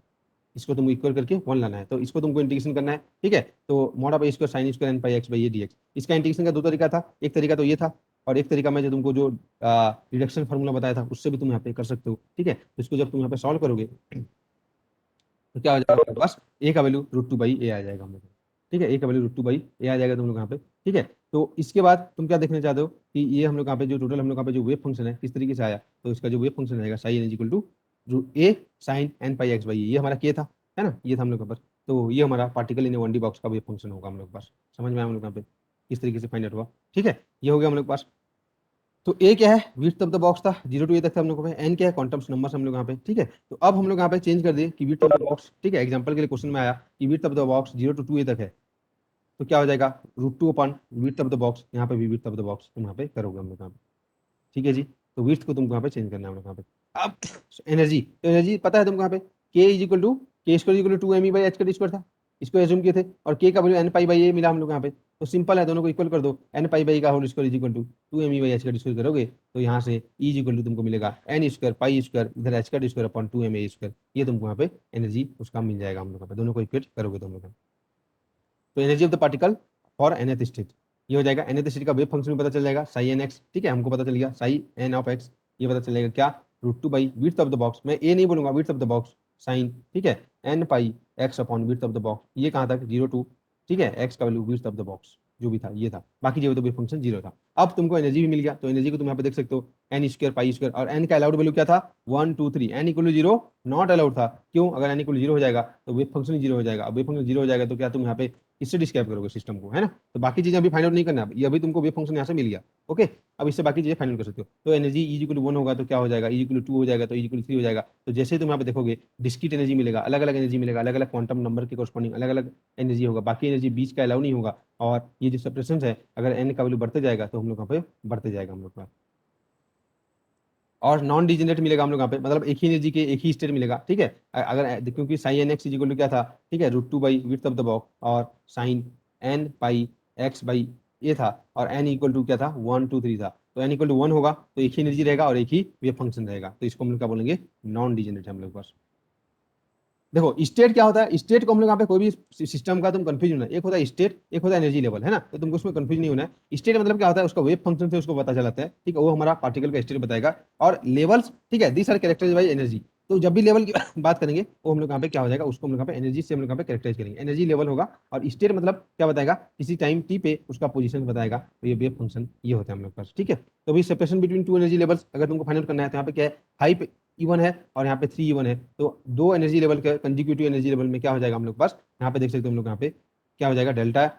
इसको तुमको इक्वल करके 1 लाना है, तो इसको तुमको इंटीग्रेशन करना है। ठीक है, तो mod of a square sine square n pi x by a d x, इसका इंटीग्रेशन का दो तरीका था, एक तरीका तो ये था, और एक तरीका मैं जो तुमको जो रिडक्शन फार्मूला बताया था उससे भी तुम यहाँ पे कर सकते हो। ठीक है, तो इसको जब तुम यहाँ पे सॉल्व करोगे तो क्या हो जाएगा आपके पास, ए का वैल्यू रूट टू बाई ए आ जाएगा हम लोग। ठीक है, ए का वैल्यू रूट टू बाई ए आ जाएगा तुम लोग यहाँ पे। ठीक है, तो इसके बाद तुम क्या देखना चाहते हो कि ये हम लोग यहाँ पे जो टोटल हम लोग यहाँ पे जो वेव फंक्शन है किस तरीके से आया, तो इसका जो वेव फंक्शन आएगा sine n equal to a sine n pi x by, ये हमारा के था, है ना, ये था हम लोग यहाँ पर। तो ये हमारा particle in one D box का वेव फंक्शन होगा हम लोग के पास। समझ में आया हम लोग यहाँ पे किस तरीके से फाइंड आउट हुआ। ठीक है, ये हो गया हम लोग के पास। तो ए क्या है, विड्थ ऑफ द बॉक्स था, जीरो टू ए तक था हम लोग पे, एन क्या है, क्वांटम्स नंबर्स हम लोग यहाँ पे। ठीक है, तो अब हम लोग यहाँ पे चेंज कर दिए कि विड्थ ऑफ द बॉक्स, ठीक है, एग्जांपल के लिए क्वेश्चन में आया कि width of the box zero to two a तक है, तो क्या हो जाएगा, root two upon width of the box, यहाँ पे भी विड्थ ऑफ द बॉक्स तुम यहाँ पे करोगे हम लोग यहाँ पे। ठीक है जी, तो विड्थ को तुमको यहाँ पे चेंज करना है हम लोग यहाँ पे। अब एनर्जी, तो एनर्जी पता है तुमको यहाँ पे, k is equal to k square equal to 2 me by h का स्क्वायर था, इसको एज्यूम किए थे, और के का value n pi by a मिला हम लोग यहाँ पे। तो सिंपल है, दोनों को इक्वल कर दो, एन पाई बाई का whole square is equal to 2 me by h का स्क्वायर करोगे, तो यहाँ से ई इज इक्वल टू तुमको मिलेगा एन स्क्वायर पाई स्क्वायर इधर एच का स्क्वायर अपॉन 2 ma स्क्वायर, ये तुमको यहाँ पे एनर्जी उसका मिल जाएगा हम लोग यहाँ पे, दोनों को इक्वेट करोगे तुम लोग। तो energy of the particle for nth state, ये हो जाएगा nth स्टेट का वेव फंक्शन भी पता चल जाएगा, साई एन एक्स। ठीक है, हमको पता चल गया साई एन ऑफ एक्स, ये पता चलेगा क्या, root two by width of the box, मैं ए नहीं बोलूंगा, width of the box sine, ठीक है, n pi x upon width of the box, ये कहाँ तक, जीरो टू, ठीक है, एक्स का value width of the box जो भी था ये था, बाकी जो तो वेव फंक्शन जीरो था। अब तुमको एनर्जी भी मिल गया, तो एनर्जी को तुम यहाँ पे देख सकते हो, एन स्क्वायर पाई स्क्वायर, और एन का अलाउड वैल्यू क्या था, 1 2 3, n equal to zero not allowed था, क्यों, अगर एन इक्वल जीरो हो जाएगा तो वेव फंक्शन जीरो हो जाएगा, अब वेव फंक्शन जीरो हो जाएगा तो क्या तुम यहाँ पे इससे डिस्क्राइब करोगे सिस्टम को, है ना। तो बाकी चीजें अभी फाइंड आउट नहीं करना है, ये अभी तुमको वेव फंक्शन यहाँ से मिल गया। ओके, अब इससे बाकी चीजें फाइंड आउट कर सकते हो। तो एनर्जी इज इक्वल टू 1 होगा तो क्या हो जाएगा, इज इक्वल टू 2 हो जाएगा तो इज इक्वल टू 3 हो जाएगा। तो जैसे ही तुम यहाँ पे देखोगे डिस्क्रीट एनर्जी मिलेगा, अलग अलग एनर्जी मिलेगा, अलग अलग क्वांटम नंबर के कॉरस्पॉन्डिंग अलग अलग एनर्जी होगा, बाकी एनर्जी बीच का अलाउ नहीं होगा। और ये जो सेपरेशन है, अगर एन का वैल्यू बढ़ते जाएगा तो हम लोग यहाँ पे बढ़ते जाएगा हम लोग का, और नॉन डिजेनरेट मिलेगा हम लोग यहाँ पे, मतलब एक ही एनर्जी के एक ही स्टेट मिलेगा। ठीक है, अगर क्योंकि sine n x equal to क्या था, ठीक है, root two by width of the box, और sine n pi x by a था, और एन इक्वल टू क्या था, 1 2 3 था, तो एन इक्वल टू 1 होगा तो एक ही एनर्जी रहेगा और एक ही वेव फंक्शन रहेगा, तो इसको हम लोग क्या बोलेंगे, नॉन डिजेनरेट हम लोग पास। देखो स्टेट क्या होता है, स्टेट को हम लोग यहाँ पे कोई भी सिस्टम का तुम कंफ्यूज होना, एक होता है स्टेट, एक होता है एनर्जी लेवल, है ना, तो तुमको उसमें कंफ्यूज नहीं होना है। स्टेट मतलब क्या होता है, उसका वेव फंक्शन से उसको पता चलाता है, ठीक है, वो हमारा पार्टिकल का स्टेट बताएगा। और लेवल्स, ठीक है, these are characterized by energy, तो जब भी लेवल की बात करेंगे वो हम लोग यहाँ पे क्या हो जाएगा, उसको हम लोग यहाँ पे एनर्जी से हम लोग यहाँ पे कैरेक्टराइज करेंगे, एनर्जी लेवल होगा। और स्टेट मतलब क्या बताएगा, किसी टाइम टी पे उसका पोजीशन बताएगा, तो ये वेव फंक्शन ये होता है हम लोग पास। ठीक है, तो अभी separation between two energy levels अगर तुमको फाइंड आउट करना है, तो यहाँ पे क्या है, हाई पे E1 है और यहाँ पे 3 E1 है, तो दो एनर्जी लेवल के कंजिक्यूटिव एनर्जी लेवल में क्या हो जाएगा हम लोग पास, यहाँ पे देख सकते हो हम लोग यहाँ पे क्या हो जाएगा, delta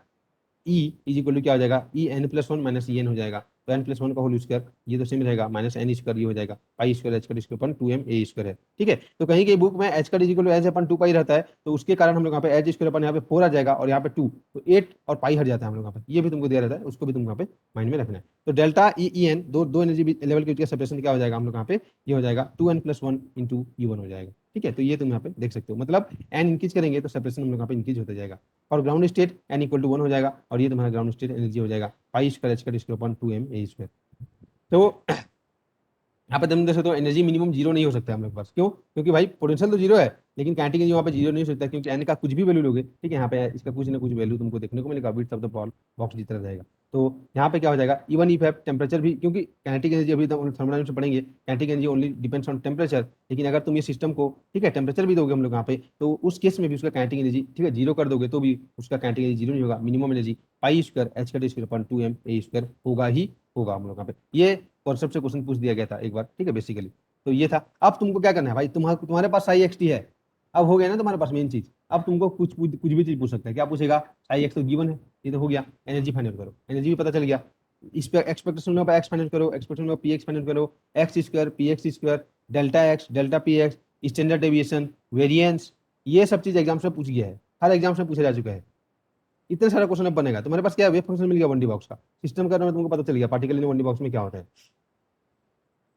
e is equal to क्या हो जाएगा, e n plus one minus e n हो जाएगा, तो एन प्लस वन का होल स्क्वायर ये तो सेम रहेगा, माइनस एन स्क्वायर ये हो जाएगा, पाई स्क्वायर एच का स्क्वायर अपन 2 ma स्क्वायर है। ठीक है, तो कहीं कहीं बुक में एच का इज इक्वल टू एच अपन 2 पाई रहता है, तो उसके कारण हम लोग यहाँ पे एच स्क्वायर अपन यहाँ पे 4 आ जाएगा, और यहाँ पे 2, तो 8 और पाई हट जाता है हम लोग यहाँ पे, ये भी तुमको दिया रहता है, उसको भी तुमको यहाँ पे माइंड में रखना है। तो डेल्टा ई ई एन दो दो एनर्जी लेवल के बीच का सेपरेशन क्या हो जाएगा हम लोग यहाँ पे, ये हो जाएगा 2n+1 इंटू E1 हो जाएगा। ठीक है, तो ये तुम यहाँ पे देख सकते हो, मतलब एन इंक्रीज करेंगे तो सेपरेशन हम लोग यहाँ पे इंक्रीज होता जाएगा। और ground state n equal to 1 हो जाएगा, और ये तुम्हारा ग्राउंड स्टेट एनर्जी हो जाएगा पाई स्क्वायर एच का स्क्वायर अपॉन 2 ma स्क्वायर। तो यहाँ पे तुम देख सकते हो एनर्जी मिनिमम जीरो नहीं हो सकता है हम लोग के पास, क्यों, क्योंकि भाई पोटेंशियल तो जीरो है, लेकिन काइनेटिक एनर्जी वहाँ पे जीरो नहीं हो सकता, क्योंकि एन का कुछ भी वैल्यू लोगे, ठीक है, यहाँ पे इसका कुछ ना कुछ वैल्यू तुमको देखने को मिलेगा, width of the ball box जितना रहेगा। तो यहाँ पे क्या हो जाएगा, इवन इफ टेम्परेचर भी, क्योंकि काइनेटिक एनर्जी अभी थर्मोडायनामिक्स में पढ़ेंगे, kinetic energy only depends on temperature, लेकिन अगर तुम ये सिस्टम को, ठीक है, टेम्परेचर भी दोगे हम लोग यहाँ पे, तो उस केस में भी उसका काइनेटिक एनर्जी, ठीक है, जीरो कर दोगे तो भी उसका काइनेटिक एनर्जी जीरो नहीं होगा, मिनिमम एनर्जी पाई स्क्वायर एच का स्क्वायर अपॉन 2 ma स्क्वायर होगा ही होगा हम लोग यहाँ पे। ये कॉन्सेप्ट से क्वेश्चन पूछ दिया गया था एक बार, ठीक है, बेसिकली। तो ये था। अब तुमको क्या करना है भाई, तुम्हारे पास साई एक्स टी है, अब हो गया ना तुम्हारे पास मेन चीज। अब तुमको कुछ भी चीज पूछ सकता है, क्या पूछेगा, साई एक्स तो गिवन है, ये तो हो गया। एनर्जी फाइंड आउट करो, एनर्जी भी पता चल गया। इस पे एक्सपेक्टेशन पर एक्स फाइंड आउट करो, एक्सपेक्टेशन पर पी एक्स फाइंड आउट करो, x square P x square, delta x delta P x, standard deviation, variance, ये सब चीज एग्जाम से पूछ गया है, हर एग्जाम से पूछा जा चुका है। इतने सारा क्वेश्चन अब बनेगा तुम्हारे पास। क्या वेव फंक्शन मिल गया 1D बॉक्स का, सिस्टम करने में तुमको पता चल गया पार्टिकल इन 1D बॉक्स में क्या होता है।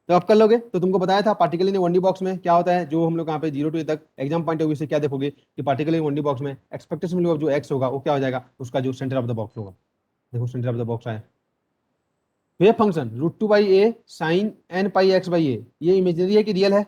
तो आप कर लोगे, तो तुमको बताया था पार्टिकल इन 1D बॉक्स में क्या होता है, जो हम लोग यहाँ पे 0 to a तक एग्जाम पॉइंट ऑफ व्यू से क्या देखोगे कि पार्टिकल इन 1D बॉक्स में एक्सपेक्टेशन जो एक्स होगा वो क्या हो जाएगा, उसका जो सेंटर ऑफ द बॉक्स होगा। देखो सेंटर ऑफ द बॉक्स है wave function √2/a sine n pi x by a, ये इमेजिनरी है कि रियल है,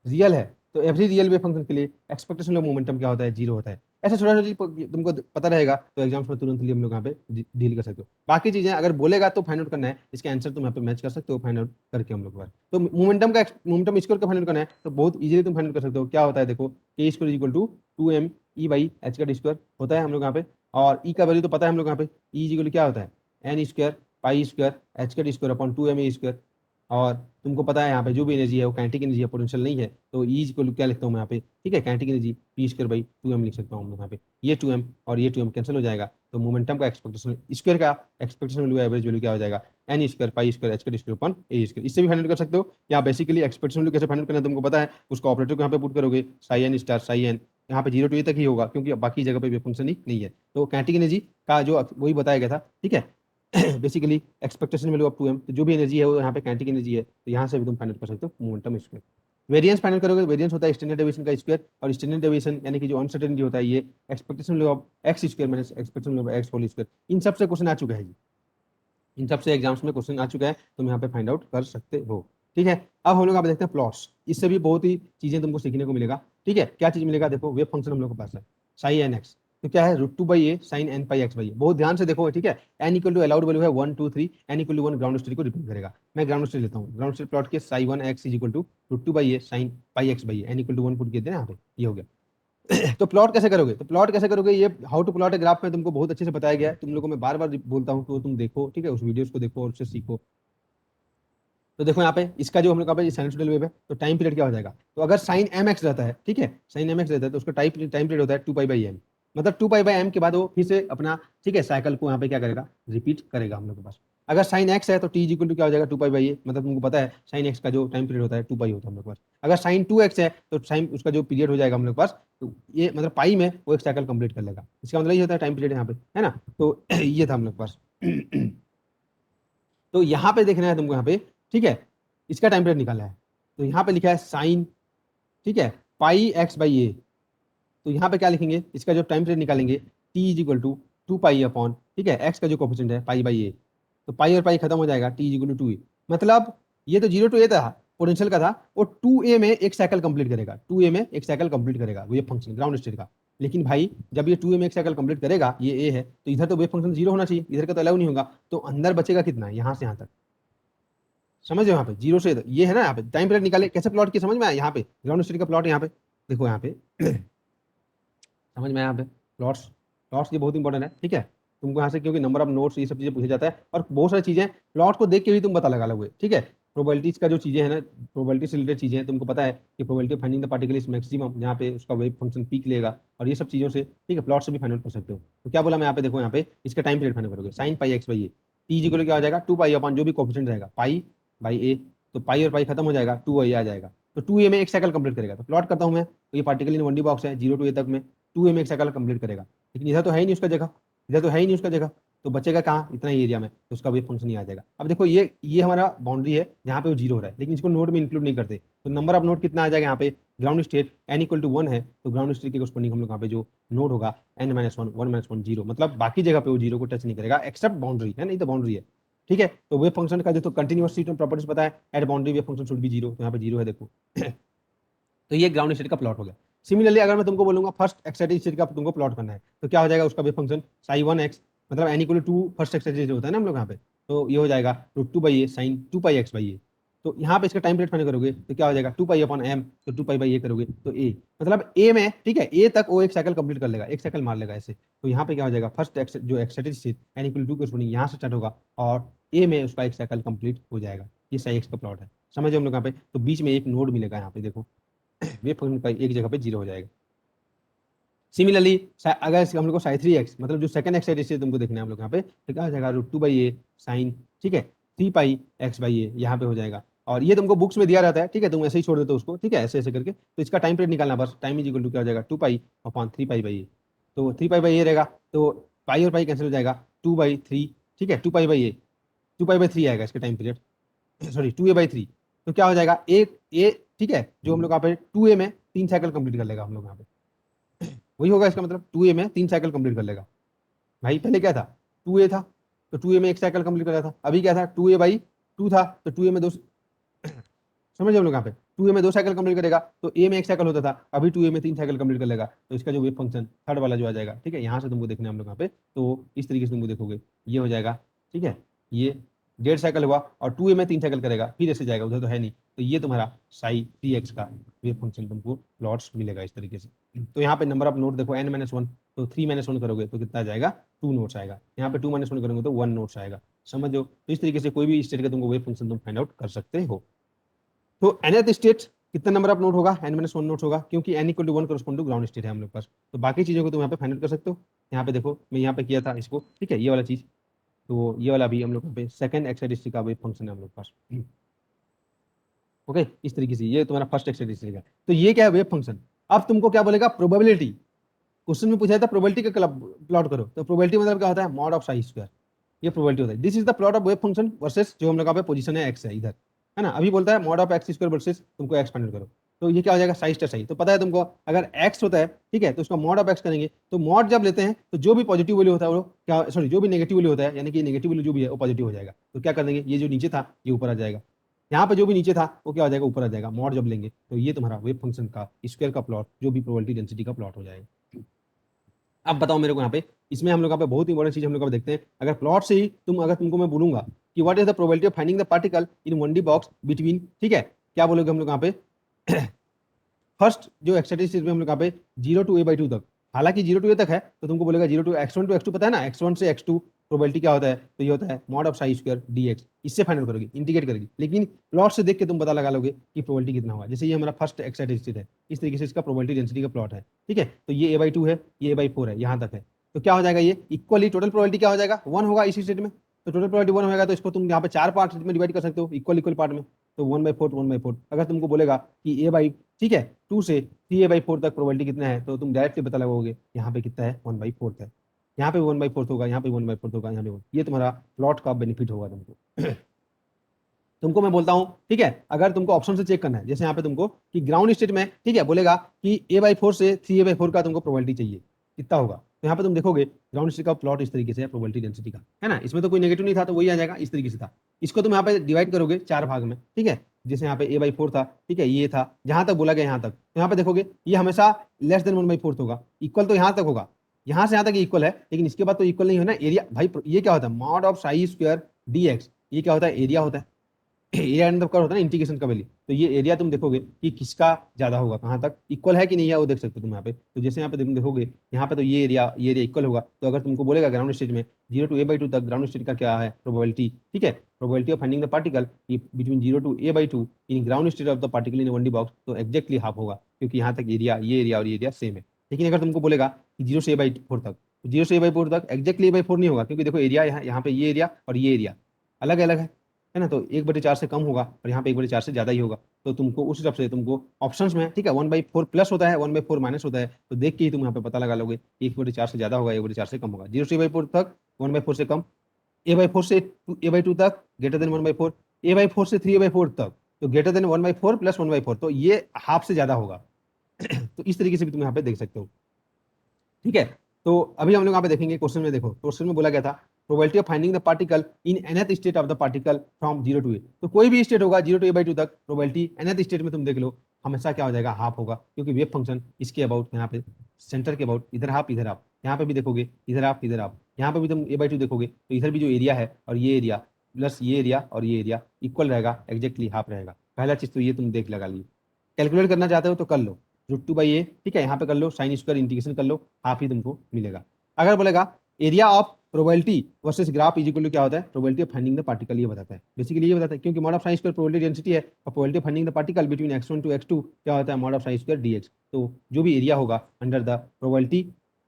रियल है। तो एवरी रियल वेव फंक्शन के लिए एक्सपेक्टेशन ऑफ मोमेंटम क्या होता है, 0 होता है। ऐसा छोटा छोटा तुमको पता रहेगा तो एग्जाम्स में तुरंत हम लोग यहाँ पे डील कर सकते हो। बाकी चीजें अगर बोलेगा तो फाइंड आउट करना है, इसके आंसर तुम यहाँ पे मैच कर सकते हो फाइंड आउट करके हम लोग बार। तो मोमेंटम स्क्वायर का फाइंड आउट करना है तो बहुत इजीली तुम फाइंड आउट कर सकते हो। क्या होता है देखो, k square equal to 2m e by h का स्क्वायर होता है हम लोग यहाँ पे, और ई का वैल्यू तो पता है हम लोग यहाँ पे, ई इक्वल क्या होता है, n square pi square h का square upon 2m a square. और तुमको पता है यहाँ पे जो भी एनर्जी है वो काइनेटिक एनर्जी है, पोटेंशियल नहीं है। तो ई को क्या लिखता हूँ मैं यहाँ पे, ठीक है, kinetic energy P square by 2m लिख सकता हूँ यहाँ पे। ये 2m और ये 2m कैंसिल हो जाएगा, तो मोमेंटम का एक्सपेक्टेशन स्क्वायर का एक्सपेक्टेशन वैल्यू एवरेज वैल्यू क्या हो जाएगा, n square pi square h का स्क्वायर अपॉन ए स्क्वायर। इससे भी फाइंड कर सकते हो। यहाँ बेसिकली एक्सपेक्टेशन वैल्यू कैसे फाइंड करना है तुमको पता है, उसका ऑपरेटर को यहाँ पे पुट करोगे, psi n star psi n, यहाँ पे 0 to a तक ही होगा क्योंकि बाकी जगह पे वेव फंक्शन ही नहीं है। तो काइनेटिक एनर्जी का जो वही बताया गया था, ठीक है। Basically expectation value of 2m, तो जो भी एनर्जी है वो यहाँ पे काइनेटिक एनर्जी है, तो यहाँ से भी तुम फाइंड कर सकते हो मोमेंटम स्क्वायर। वेरिएंस फाइंड करोगे, वेरिएंस होता है स्टैंडर्ड डेविएशन का स्क्वायर, और स्टैंडर्ड डेविएशन यानी कि जो अनसर्टेनिटी होता है ये expectation value of x square minus expectation value of x whole square. इन सब से क्वेश्चन आ चुका है जी, इन सबसे एग्जाम्स में क्वेश्चन आ चुका है, तुम यहाँ पे फाइंड आउट कर सकते हो, ठीक है। अब हम लोग आप देखते हैं प्लॉट्स, इससे भी बहुत ही चीजें तुमको सीखने को मिलेगा, ठीक है। क्या चीज मिलेगा, देखो वेव फंक्शन हम लोग के पास है साई एन एक्स, तो क्या है √2/a sine n pi x by a. बहुत ध्यान से देखो, ठीक है। n equal to allowed value है 1 2 3, n equal to 1 ground state को रिप्रेजेंट करेगा। मैं ग्राउंड स्टेट लेता हूँ, ग्राउंड स्टेट प्लॉट के psi 1 x is equal to √2/a sine pi x by a, n equal to 1 put किया यहाँ पे, ये हो गया। तो प्लॉट कैसे करोगे, तो प्लॉट कैसे करोगे, ये how to plot a graph में तुमको बहुत अच्छे से बताया गया है। तुम लोगों को मैं बार बार बोलता हूँ तो तुम देखो, ठीक है, उस वीडियोस को देखो और उससे सीखो। तो देखो यहाँ पे इसका जो हम लोग पे साइनसोइडल वेव है, तो टाइम पीरियड क्या हो जाएगा, तो अगर साइन एम एक्स रहता है, ठीक है, साइन एम एक्स रहता है तो उसका टाइम पीरियड होता है 2π/m, मतलब 2π/m के बाद वो फिर से अपना, ठीक है, साइकिल को यहाँ पे क्या करेगा, रिपीट करेगा हम लोग के पास। अगर साइन एक्स है तो टी इक्वल टू क्या हो जाएगा 2π/a, मतलब तुमको पता है साइन एक्स का जो टाइम पीरियड होता है 2π होता है हम लोग के पास। अगर साइन 2x है तो साइन उसका जो पीरियड हो जाएगा हम लोग के पास, तो ये मतलब पाई में वो एक साइकिल कंप्लीट कर लेगा। इसका मतलब ये होता है टाइम पीरियड यहाँ पे, है ना। तो ये था हम लोग के पास। तो यहाँ पे देखना है तुमको यहाँ पे, ठीक है, इसका टाइम पीरियड निकालना है। तो यहाँ पे लिखा है साइन, ठीक है, पाई एक्स बाई ए। तो यहाँ पे क्या लिखेंगे, इसका जो टाइम पीरियड निकालेंगे T is equal to 2π upon, ठीक है, एक्स का जो कोफिशिएंट है पाई बाई ए, तो पाई और पाई खत्म हो जाएगा, T is equal to 2a। मतलब ये तो 0 to a था, पोटेंशियल का था, वो 2a में एक साइकिल कंप्लीट करेगा, 2a में एक साइकिल कंप्लीट करेगा वेव फंक्शन ग्राउंड स्टेट का। लेकिन भाई जब ये 2a में एक साइकिल कंप्लीट करेगा, ये a है, तो इधर तो वेव फंक्शन 0 होना चाहिए, इधर का तो अलाउ नहीं होगा, तो अंदर बचेगा कितना, यहाँ से यहाँ तक, समझ रहे हो। यहाँ पे 0 से ये है ना, यहाँ पे टाइम पीरियड निकाले कैसे प्लॉट की, समझ में आया। यहाँ पे ग्राउंड स्टेट का प्लॉट, यहाँ पे देखो, यहाँ पे समझ में आया। यहाँ पे प्लॉट्स, प्लॉट्स ये बहुत इंपॉर्टेंट है, ठीक है। तुमको यहाँ से क्योंकि नंबर ऑफ नोट्स ये सब चीजें पूछा जाता है, और बहुत सारी चीजें प्लॉट को देख के भी तुम पता लगा लोगे, ठीक है। प्रोबेबिलिटीज का जो चीजें है ना, प्रोबेबिलिटी से रिलेटेड चीजें हैं, तुमको पता है कि probability of finding the particle is maximum, जहाँ पे उसका वेव फंक्शन पीक लेगा, और ये सब चीजों से, ठीक है, प्लॉट से भी फाइंड आउट कर सकते हो। तो क्या बोला मैं यहाँ पे, देखो यहाँ पे इसका टाइम पीरियड फाइंड करोगे, sine pi x by A, T G को क्या हो जाएगा 2π अपॉन जो भी कोफिशिएंट रहेगा पाई बाई ए, तो पाई और पाई खत्म हो जाएगा, 2a आ जाएगा। तो 2a में एक साइकिल कंप्लीट करेगा। तो प्लॉट करता हूँ मैं, तो ये पार्टिकल इन 1D बॉक्स है 0 to a तक में, 2a में एक साइकिल कंप्लीट करेगा, लेकिन इधर तो है ही नहीं उसका जगह, इधर तो है ही नहीं उसका जगह, तो बचेगा कहाँ, इतना ही एरिया में, तो उसका वेव फंक्शन ही आ जाएगा। अब देखो ये हमारा बाउंड्री है जहाँ पे वो 0 हो रहा है, लेकिन इसको नोड में इंक्लूड नहीं करते, तो नंबर ऑफ नोड कितना आ जाएगा यहाँ पे, ground state n equal to 1 है, तो ग्राउंड स्टेट के कोरस्पोंडिंग हम लोग यहाँ पे जो नोड होगा n-1 0, मतलब बाकी जगह पे वो 0 को टच नहीं करेगा एक्सेप्ट बाउंड्री है, नहीं तो बाउंड्री है, ठीक है। तो वेव फंक्शन का जो तो कंटिन्यूअस सीट में प्रॉपर्टीज पता है, at boundary wave function should be 0, तो यहाँ पे 0 है देखो। तो ये ग्राउंड स्टेट का प्लॉट हो गया। सिमिलरली अगर मैं तुमको बोलूंगा फर्स्ट एक्साइटेड स्टेट का तुमको प्लॉट करना है, तो क्या हो जाएगा उसका वेव फंक्शन साई 1x, मतलब n equal to first excited होता है ना हम लोग यहाँ पे, तो ये हो जाएगा √2/a साइन 2πx/a। तो यहाँ पे इसका टाइम पीरियड फाइंड करोगे तो क्या हो जाएगा 2π अपॉन m, तो 2π/a करोगे तो a, मतलब a में, ठीक है, a तक वो एक साइकिल कंप्लीट कर लेगा, एक साइकिल मार लेगा ऐसे। तो यहाँ पे क्या हो जाएगा फर्स्ट जो excited state n equal to के यहाँ से स्टार्ट होगा, और a में उसका एक साइकिल कंप्लीट हो जाएगा। ये साई x का प्लॉट है, समझो हम लोग यहाँ पे। तो बीच में एक नोड मिलेगा यहाँ पे देखो, वेव फंक्शन का एक जगह पे 0 हो जाएगा। सिमिलरली अगर हम लोग को साई 3x मतलब जो सेकंड एक्साइटेशन तुमको देखना है हम लोग यहाँ पे, तो क्या हो जाएगा √2/a साइन, ठीक है, 3πx/a यहाँ पे हो जाएगा। और ये तुमको बुक्स में दिया रहता है, ठीक है, तुम ऐसे ही छोड़ देते हो उसको, ठीक है, ऐसे ऐसे करके। तो इसका टाइम पीरियड निकालना बस, टाइम इज इक्वल टू क्या हो जाएगा 2π/3π/a। तो 3π/a रहेगा, तो पाई और पाई कैंसिल हो जाएगा, 2/3, ठीक है, 2π/3 आएगा इसका टाइम पीरियड, सॉरी 2a/3। तो क्या हो जाएगा एक ए, ठीक है, जो हम लोग यहाँ पे 2a में 3 साइकिल कंप्लीट कर लेगा हम लोग यहाँ पे, वही होगा इसका मतलब 2a में 3 साइकिल कंप्लीट कर लेगा। भाई पहले क्या था 2a था, तो 2a में 1 साइकिल कंप्लीट कर रहा था। अभी क्या था 2a/2 था, तो 2a में 2 समझ हम लोग यहाँ पे 2a में 2 साइकिल कंप्लीट करेगा, तो a में 1 साइकिल होता था, अभी 2a में 3 साइकिल कंप्लीट कर लेगा। तो इसका जो वेव फंक्शन थर्ड वाला जो आ जाएगा, ठीक है, यहाँ से तुमको देखना है हम लोग यहाँ पे, तो इस तरीके से तुमको देखोगे ये हो जाएगा, ठीक है, ये 1.5 साइकिल हुआ और 2a में 3 साइकिल करेगा, फिर ऐसे जाएगा, उधर तो है नहीं। तो ये तुम्हारा साई 3x का वेव फंक्शन तुमको प्लॉट्स मिलेगा इस तरीके से। तो यहाँ पे नंबर ऑफ नोट देखो n-1, तो 3-1 करोगे तो कितना आ जाएगा 2 नोट्स आएगा। यहाँ पे 2-1 करोगे तो 1 नोट्स आएगा, समझो। तो इस तरीके से कोई भी स्टेट का तुमको वेव फंक्शन तुम फाइंड आउट कर सकते हो। तो nth स्टेट कितना नंबर ऑफ नोट होगा, n-1 नोट्स होगा, क्योंकि n = 1 correspond to ground state है हम लोग पास। तो बाकी चीजों को तुम यहाँ पे फाइंड आउट कर सकते हो। यहाँ पे देखो मैं यहाँ पे किया था इसको, ठीक है, ये वाला चीज, तो ये वाला भी हम लोग पे सेकंड एक्साइटेशन का वेव फंक्शन है हम लोग पास। ओके, इस तरीके से ये तुम्हारा फर्स्ट एक्साइटेशन का। तो ये क्या है वेव फंक्शन। अब तुमको क्या बोलेगा प्रोबेबिलिटी, क्वेश्चन में पूछा था प्रोबेबिलिटी का प्लॉट करो, तो प्रोबेबिलिटी मतलब क्या होता है मॉड ऑफ साई स्क्वायर, ये प्रोबेबिलिटी होता है। This is the plot of wave function versus जो हम लोग पे पोजीशन है x है इधर, है ना। अभी बोलता है mod of x square versus तुमको x फाइंड करो, तो ये क्या हो जाएगा साई स्टार साई। तो पता है तुमको अगर x होता है, ठीक है, तो उसका मॉड ऑफ x करेंगे, तो मॉड जब लेते हैं तो जो भी पॉजिटिव वैल्यू होता है वो क्या, सॉरी जो भी नेगेटिव वैल्यू होता है, यानी कि नेगेटिव वैल्यू जो भी है वो पॉजिटिव हो जाएगा। तो क्या कर देंगे, ये जो नीचे था ये ऊपर आ जाएगा, यहाँ पे जो भी नीचे था वो क्या हो जाएगा ऊपर आ जाएगा, मॉड जब लेंगे। तो ये तुम्हारा वेव फंक्शन का स्क्वायर का प्लॉट जो भी प्रोबेबिलिटी डेंसिटी का प्लॉट हो जाएगा। अब बताओ मेरे को यहाँ पे, इसमें हम लोग यहाँ पे बहुत इंपॉर्टेंट चीज हम लोग देखते हैं। अगर प्लॉट से ही अगर तुमको मैं बोलूंगा कि what is the probability of finding the particle in 1D box between, ठीक है, क्या बोलोगे हम लोग यहाँ पे फर्स्ट जो एक्साइटेशन में हम लोग यहाँ पे 0 to a/2 तक, हालांकि 0 to a तक है, तो तुमको बोलेगा 0 to x1 to x2 पता है ना, x1 से x2 प्रोबेबिलिटी क्या होता है, तो ये होता है mod of Sai square dx। इससे फाइंड आउट करोगे, इंटीग्रेट करोगे, लेकिन प्लॉट से देख के तुम पता लगा लोगे कि प्रोबेबिलिटी कितना होगा। जैसे ये हमारा फर्स्ट एक्साइटेशन है, इस तरीके से इसका प्रोबेबिलिटी डेंसिटी का प्लॉट है, ठीक है। तो ये a/2 है, ये a/4 है, यहाँ तक है। तो क्या हो जाएगा ये इक्वली टोटल प्रोबेबिलिटी क्या हो जाएगा 1 होगा इसी स्टेट में। तो टोटल प्रोबेबिलिटी 1 होगा, तो इसको तुम यहाँ पे 4 पार्ट में डिवाइड कर सकते हो इक्वल इक्वल पार्ट में। तो 1/4 1/4। अगर तुमको बोलेगा कि ठीक है 2 से 3a/4 तक प्रोबेबिलिटी कितना है, तो तुम डायरेक्टली पता लगाओगे यहाँ पे कितना है 1/4 है, यहाँ पे 1/4 होगा, यहाँ पे 1/4 होगा, यहाँ पे 1। ये तुम्हारा प्लॉट का बेनिफिट होगा तुमको। तुमको मैं बोलता हूँ, ठीक है, अगर तुमको ऑप्शन से चेक करना है, जैसे यहाँ पे तुमको कि ग्राउंड स्टेट में, ठीक है, बोलेगा कि a/4 से 3a/4 का तुमको प्रोबेबिलिटी चाहिए, कितना होगा। तो यहाँ पे तुम देखोगे ग्राउंड स्टेट का प्लॉट इस तरीके से है प्रोबेबिलिटी डेंसिटी का, है ना। इसमें तो कोई नेगेटिव नहीं था, तो वही आ जाएगा, इस तरीके से था। इसको तुम यहाँ पे डिवाइड करोगे 4 भाग में, ठीक है, जैसे यहाँ पे a/4 था, ठीक है, ये था जहां तक बोला गया यहाँ तक। तो यहाँ पे देखोगे ये हमेशा लेस देन 1/4 होगा, इक्वल तो यहाँ तक होगा, यहाँ से यहाँ तक इक्वल है, लेकिन इसके बाद तो इक्वल नहीं है ना एरिया। भाई ये क्या होता है mod of Sai square dx, ये क्या होता है एरिया होता है। एरिया मतलब क्या होता है ना इंटीग्रेशन का वैल्यू। तो ये एरिया तुम देखोगे कि किसका ज्यादा होगा, कहाँ तक इक्वल है कि नहीं है वो देख सकते हो तुम यहाँ पे। तो जैसे यहाँ पे तुम देखोगे यहाँ पे तो ये एरिया इक्वल होगा। तो अगर तुमको बोलेगा ग्राउंड स्टेज में 0 to a/2 तक ग्राउंड स्टेज का क्या है प्रोबेबिलिटी, ठीक है, probability of finding the particle between 0 to a/2 in ground state of the particle in 1D box, तो एक्जैक्टली हाफ होगा, क्योंकि यहाँ तक एरिया ये एरिया और ये एरिया सेम है। लेकिन अगर तुमको बोलेगा कि 0 से a/4 तक, तो 0 से a/4 तक एक्जैक्टली a/4 नहीं होगा, क्योंकि देखो एरिया यहाँ पे ये एरिया और ये एरिया अलग अलग है ना। तो 1/4 से कम होगा और यहाँ पे 1/4 से ज्यादा ही होगा। तो तुमको उस हिसाब से तुमको ऑप्शंस में, ठीक है, 1/4 प्लस होता है, 1/4 माइनस होता है। तो देख के ही तुम यहाँ पे पता लगा लोगे 1/4 से ज्यादा होगा, 1/4 से कम होगा। 0 से a/4 तक 1/4 से कम, a/4 से a/2 तक ग्रेटर देन 1/4, a/4 से 3a/4 तक तो ग्रेटर देन 1/4 प्लस 1/4, तो ये हाफ से ज्यादा होगा। तो इस तरीके से भी तुम यहाँ पे देख सकते हो, ठीक है। तो अभी हम लोग यहाँ पे देखेंगे क्वेश्चन में, देखो क्वेश्चन में बोला गया था probability of finding the particle in nth state of the particle from 0 to a। तो कोई भी स्टेट होगा 0 to a/2 तक, प्रोबेबिलिटी nth स्टेट में तुम देख लो हमेशा क्या हो जाएगा हाफ होगा, क्योंकि वेव फंक्शन इसके अबाउट यहाँ पे सेंटर के अबाउट इधर हाफ इधर हाफ, यहाँ पे भी देखोगे इधर हाफ इधर हाफ, यहाँ पे भी तुम a/2 देखोगे तो इधर भी जो एरिया है और ये एरिया प्लस ये एरिया और ये एरिया इक्वल रहेगा, एक्जैक्टली हाफ रहेगा। पहला चीज तो ये तुम देख लगा लिए। कैलकुलेट करना चाहते हो तो कर लो √2/a, ठीक है, यहाँ पे कर लो साइन स्क्वायर इंटीग्रेशन कर लो, हाफ ही तुमको मिलेगा। अगर बोलेगा area of probability versus graph is equal to क्या होता है, probability of finding the particle, ये बताता है बेसिकली, ये बताता है क्योंकि mod of sine square probability density है और probability of finding the particle between x1 to x2 क्या होता है, mod of sine square dx। तो जो भी एरिया होगा under the probability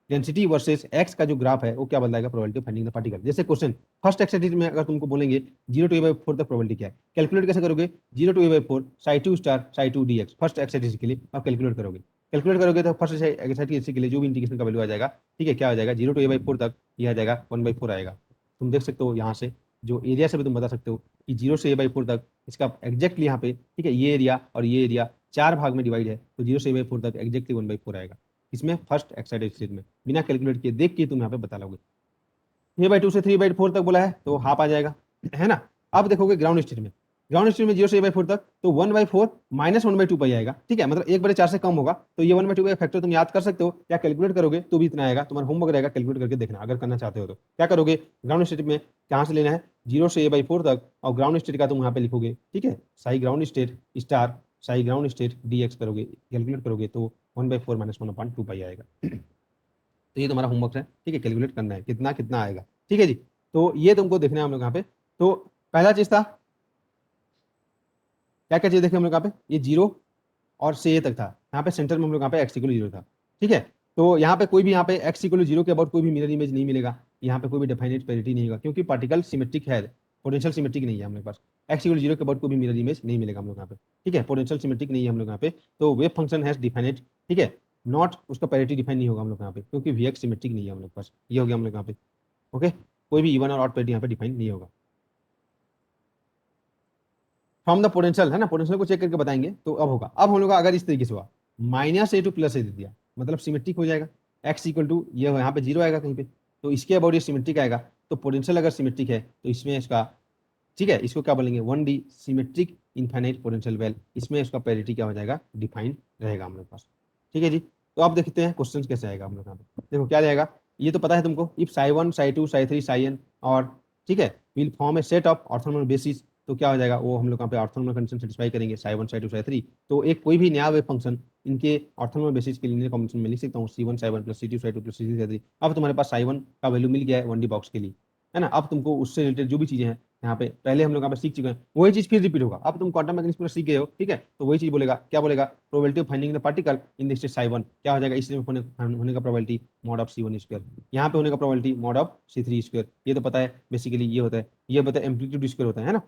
density versus x का जो ग्राफ है वो क्या बताएगा, probability of finding the particle. जैसे क्वेश्चन फर्स्ट एक्सरसाइज में अगर तुमको बोलेंगे 0 टू a/4 तक प्रोबेबिलिटी क्या है, कैलकुलेट कैसे करोगे, 0 to a/4 psi2 star psi2 dx, first exercise के लिए आप कैलकुलेट करोगे। कैलकुलेट करोगे तो फर्स्ट एक्सरसाइज के लिए जो भी इंटीग्रेशन का वैल्यू आ जाएगा, ठीक है, क्या हो जाएगा 0 टू a/4 तक ये आ जाएगा 1/4 आएगा। तुम देख सकते हो यहाँ से जो एरिया से भी तुम बता सकते हो कि 0 से a/4 तक इसका एग्जैक्टली यहाँ पे, ठीक है, ये एरिया और ये एरिया 4 भाग में डिवाइड है, तो 0 से a/4 तक एग्जैक्टली 1/4 आएगा। इसमें फर्स्ट एक्सरसाइज में बिना कैलकुलेट किए देख के तुम यहाँ पे बता लोगे। 3/2 से 3/4 तक बोला है तो हाफ आ जाएगा, है ना। अब देखोगे ग्राउंड स्टेट में, ग्राउंड स्टेट में 0 से a/4 तक तो 1/4 माइनस 1/2 पाई आएगा, ठीक है, मतलब 1/4 से कम होगा, तो ये 1/2 का फैक्टर तुम याद कर सकते हो, क्या कैलकुलेट करोगे तो भी इतना आएगा। तुम्हारा होमवर्क रहेगा कैलकुलेट करके देखना अगर करना चाहते हो तो। क्या करोगे, ग्राउंड स्टेट में कहाँ से लेना है, 0 से a/4 तक, और ग्राउंड स्टेट का तुम यहाँ पे लिखोगे, ठीक है, Sai ground state star Sai ground state dx करोगे, कैलकुलेट करोगे तो 1/4 माइनस 1/2 पाई आएगा। तो ये तुम्हारा होमवर्क है, ठीक है, कैलकुलेट करना है कितना कितना आएगा, ठीक है जी। तो ये तुमको देखना है हम लोग यहाँ पे। तो पहला चीज था क्या क्या चीज देखे हम लोग यहाँ पे, ये 0 और से a तक था, यहाँ पे सेंटर में हम लोग यहाँ पे x इक्वल 0 था, ठीक है। तो यहाँ पे कोई भी यहाँ पे x इक्वल 0 के अबाउट कोई भी मिरर इमेज नहीं मिलेगा, यहाँ पे कोई भी डेफिनेट पैरिटी नहीं होगा क्योंकि पार्टिकल सिमेट्रिक है, पोटेंशियल सिमेट्रिक नहीं है हम लोग पास। x इक्वल 0 के अबाउट कोई भी मिरर इमेज नहीं मिलेगा हम लोग यहाँ पे, ठीक है, पोटेंशियल सिमेट्रिक नहीं है हम लोग यहाँ पे। तो वेव फंक्शन हैज डिफाइनेट, ठीक है, नॉट उसका पैरिटी डिफाइन नहीं होगा हम लोग यहाँ पे क्योंकि vx सिमेट्रिक नहीं है हम लोग पास, ये हो गया हम लोग यहाँ पे। ओके, कोई भी इवन और ऑड पैरिटी यहाँ पे डिफाइन नहीं होगा। फ्रॉम द पोटेंशियल, है ना, पोटेंशियल को चेक करके बताएंगे तो अब होगा। अब हम लोग का अगर इस तरीके से हुआ -a टू +a दे दिया, मतलब सिमेट्रिक हो जाएगा, x इक्वल टू ये यहाँ पे 0 आएगा कहीं पे, तो इसके अबाउट ये सिमेट्रिक आएगा। तो पोटेंशियल अगर सिमेट्रिक है तो इसमें इसका, ठीक है, इसको क्या बोलेंगे 1D symmetric infinite potential well, इसमें इसका पैरिटी क्या हो जाएगा, डिफाइन रहेगा हम लोग पास, ठीक है जी। तो अब देखते हैं क्वेश्चन कैसे आएगा हम लोग यहाँ पे। देखो क्या जाएगा, ये तो पता है तुमको, if psi1 psi2 psi3 psi और, ठीक है, will form A set of orthonormal basis, तो क्या हो जाएगा वो हम लोग यहाँ पे ऑर्थोनॉर्मल कंडीशन सेटिस्फाई करेंगे psi1 psi2 psi3। तो एक कोई भी नया वेव फंक्शन इनके ऑर्थोनॉर्मल बेसिस के लीनियर कॉम्बिनेशन में लिख सकता हूँ c1 psi1 plus c2 psi2 plus c3 psi3। अब तुम्हारे पास psi1 का वैल्यू मिल गया है 1D बॉक्स के लिए, है ना। अब तुमको उससे रिलेटेड जो भी चीजें हैं यहाँ पे पहले हम लोग यहाँ पे सीख चुके हैं वही चीज फिर रिपीट होगा। अब तुम क्वांटम मैकेनिक्स पूरा सीख गए हो, ठीक है, तो वही चीज बोलेगा, क्या बोलेगा, probability of finding the particle in the state psi1 क्या हो जाएगा, इसमें होने का probability mod of c1 square, यहाँ पे होने का probability mod of c3 square, ये तो पता है बेसिकली, ये होता है, ये पता है एम्पलीट्यूड स्क्वायर होता है ना।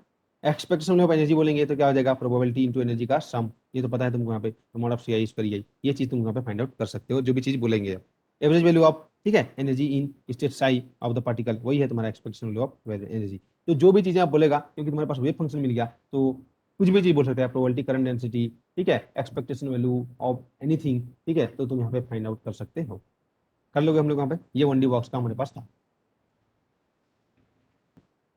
एक्सपेक्टेशन ऑफ एनर्जी बोलेंगे तो क्या हो जाएगा, प्रोबेबिलिटी इनटू एनर्जी का सम, ये तो पता है तुमको यहाँ पे, तो mod of psi square यही, ये चीज तुम यहाँ पे फाइंड आउट कर सकते हो जो भी चीज बोलेंगे। एवरेज वैल्यू ऑफ, ठीक है, energy in state sigh of the particle, वही है तुम्हारा एक्सपेक्टेशन वैल्यू ऑफ एनर्जी। तो जो भी चीजें आप बोलेगा क्योंकि तुम्हारे पास वेव फंक्शन मिल गया तो कुछ भी चीज बोल सकते हैं, प्रोबेबिलिटी करंट डेंसिटी, ठीक है, एक्सपेक्टेशन वैल्यू ऑफ एनीथिंग, ठीक है, तो तुम यहाँ पे फाइंड आउट कर सकते हो, कर लोगे हम लोग यहाँ पे। ये 1D बॉक्स का हमारे पास था।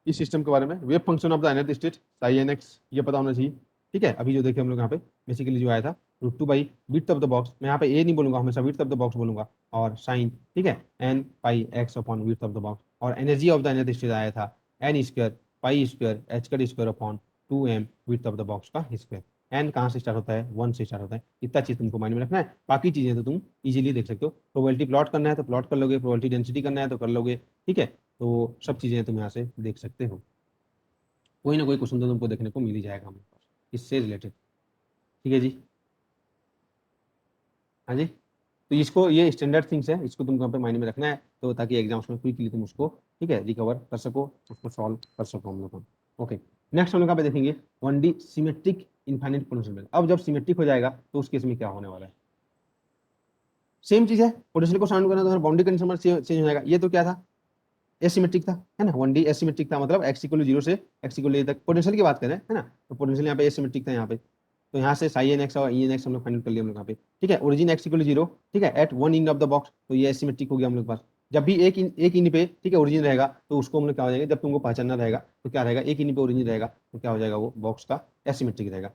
इस सिस्टम के बारे में wave function of the energy state sine x, ये पता होना चाहिए, ठीक है। अभी जो देखे हम लोग यहाँ पे बेसिकली जो आया था √2 by width of the box, मैं यहाँ पे ए नहीं बोलूंगा, हमेशा विड्थ ऑफ द बॉक्स बोलूंगा, और साइन, ठीक है, n pi x upon width of the box, और energy of the energy state आया था n square pi square h square upon 2m width of the box का स्क्वायर। n कहाँ से स्टार्ट होता है, 1 से स्टार्ट होता है, इतना चीज तुमको माइंड में रखना है, बाकी चीजें तो तुम इजीली देख सकते हो। प्रोबेबिलिटी प्लॉट करना है तो प्लॉट कर लोगे, प्रोबेबिलिटी डेंसिटी करना है तो कर लोगे, ठीक है, तो सब चीजें तुम यहाँ से देख सकते हो। कोई ना कोई क्वेश्चन तो तुमको देखने को मिल ही जाएगा हमारे पास इससे रिलेटेड, ठीक है जी। हाँ जी, तो इसको, ये स्टैंडर्ड थिंग्स है, इसको तुमको यहाँ पे माइंड में रखना है तो ताकि एग्जाम्स में क्विकली तुम उसको, ठीक है, रिकवर कर सको, उसको सॉल्व कर सको हम लोग। ओके, नेक्स्ट हम लोग यहाँ पे देखेंगे 1D सिमेट्रिक इनफाइनाइट पोटेंशियल। अब जब सिमेट्रिक हो जाएगा तो उस केस में क्या होने वाला है, सेम चीज है, पोटेंशियल को साउंड करना तो बाउंड्री कंडीशन चेंज हो जाएगा। ये तो क्या था, एसिमेट्रिक था, है ना, 1D एसिमेट्रिक था, मतलब x इक्वल 0 से x इक्वल a तक पोटेंशियल की बात करें, है ना, तो पोटेंशियल यहाँ पे एसिमेट्रिक था यहाँ पे, तो यहाँ से साइन एक्स और ई एन एक्स हम लोग फाइंड कर लिया हम लोग यहाँ पे, ठीक है। ओरिजिन x इक्वल 0, ठीक है, at one end of the box, तो ये एसिमेट्रिक हो गया हम लोग के पास। जब भी एक इंड पे, ठीक है, ओरिजिन रहेगा तो उसको हम लोग क्या हो जाएगा, जब तुमको पहचानना रहेगा तो क्या रहेगा, एक इंड पे ओरिजिन रहेगा तो क्या हो जाएगा, वो बॉक्स का एसिमेट्रिक रहेगा।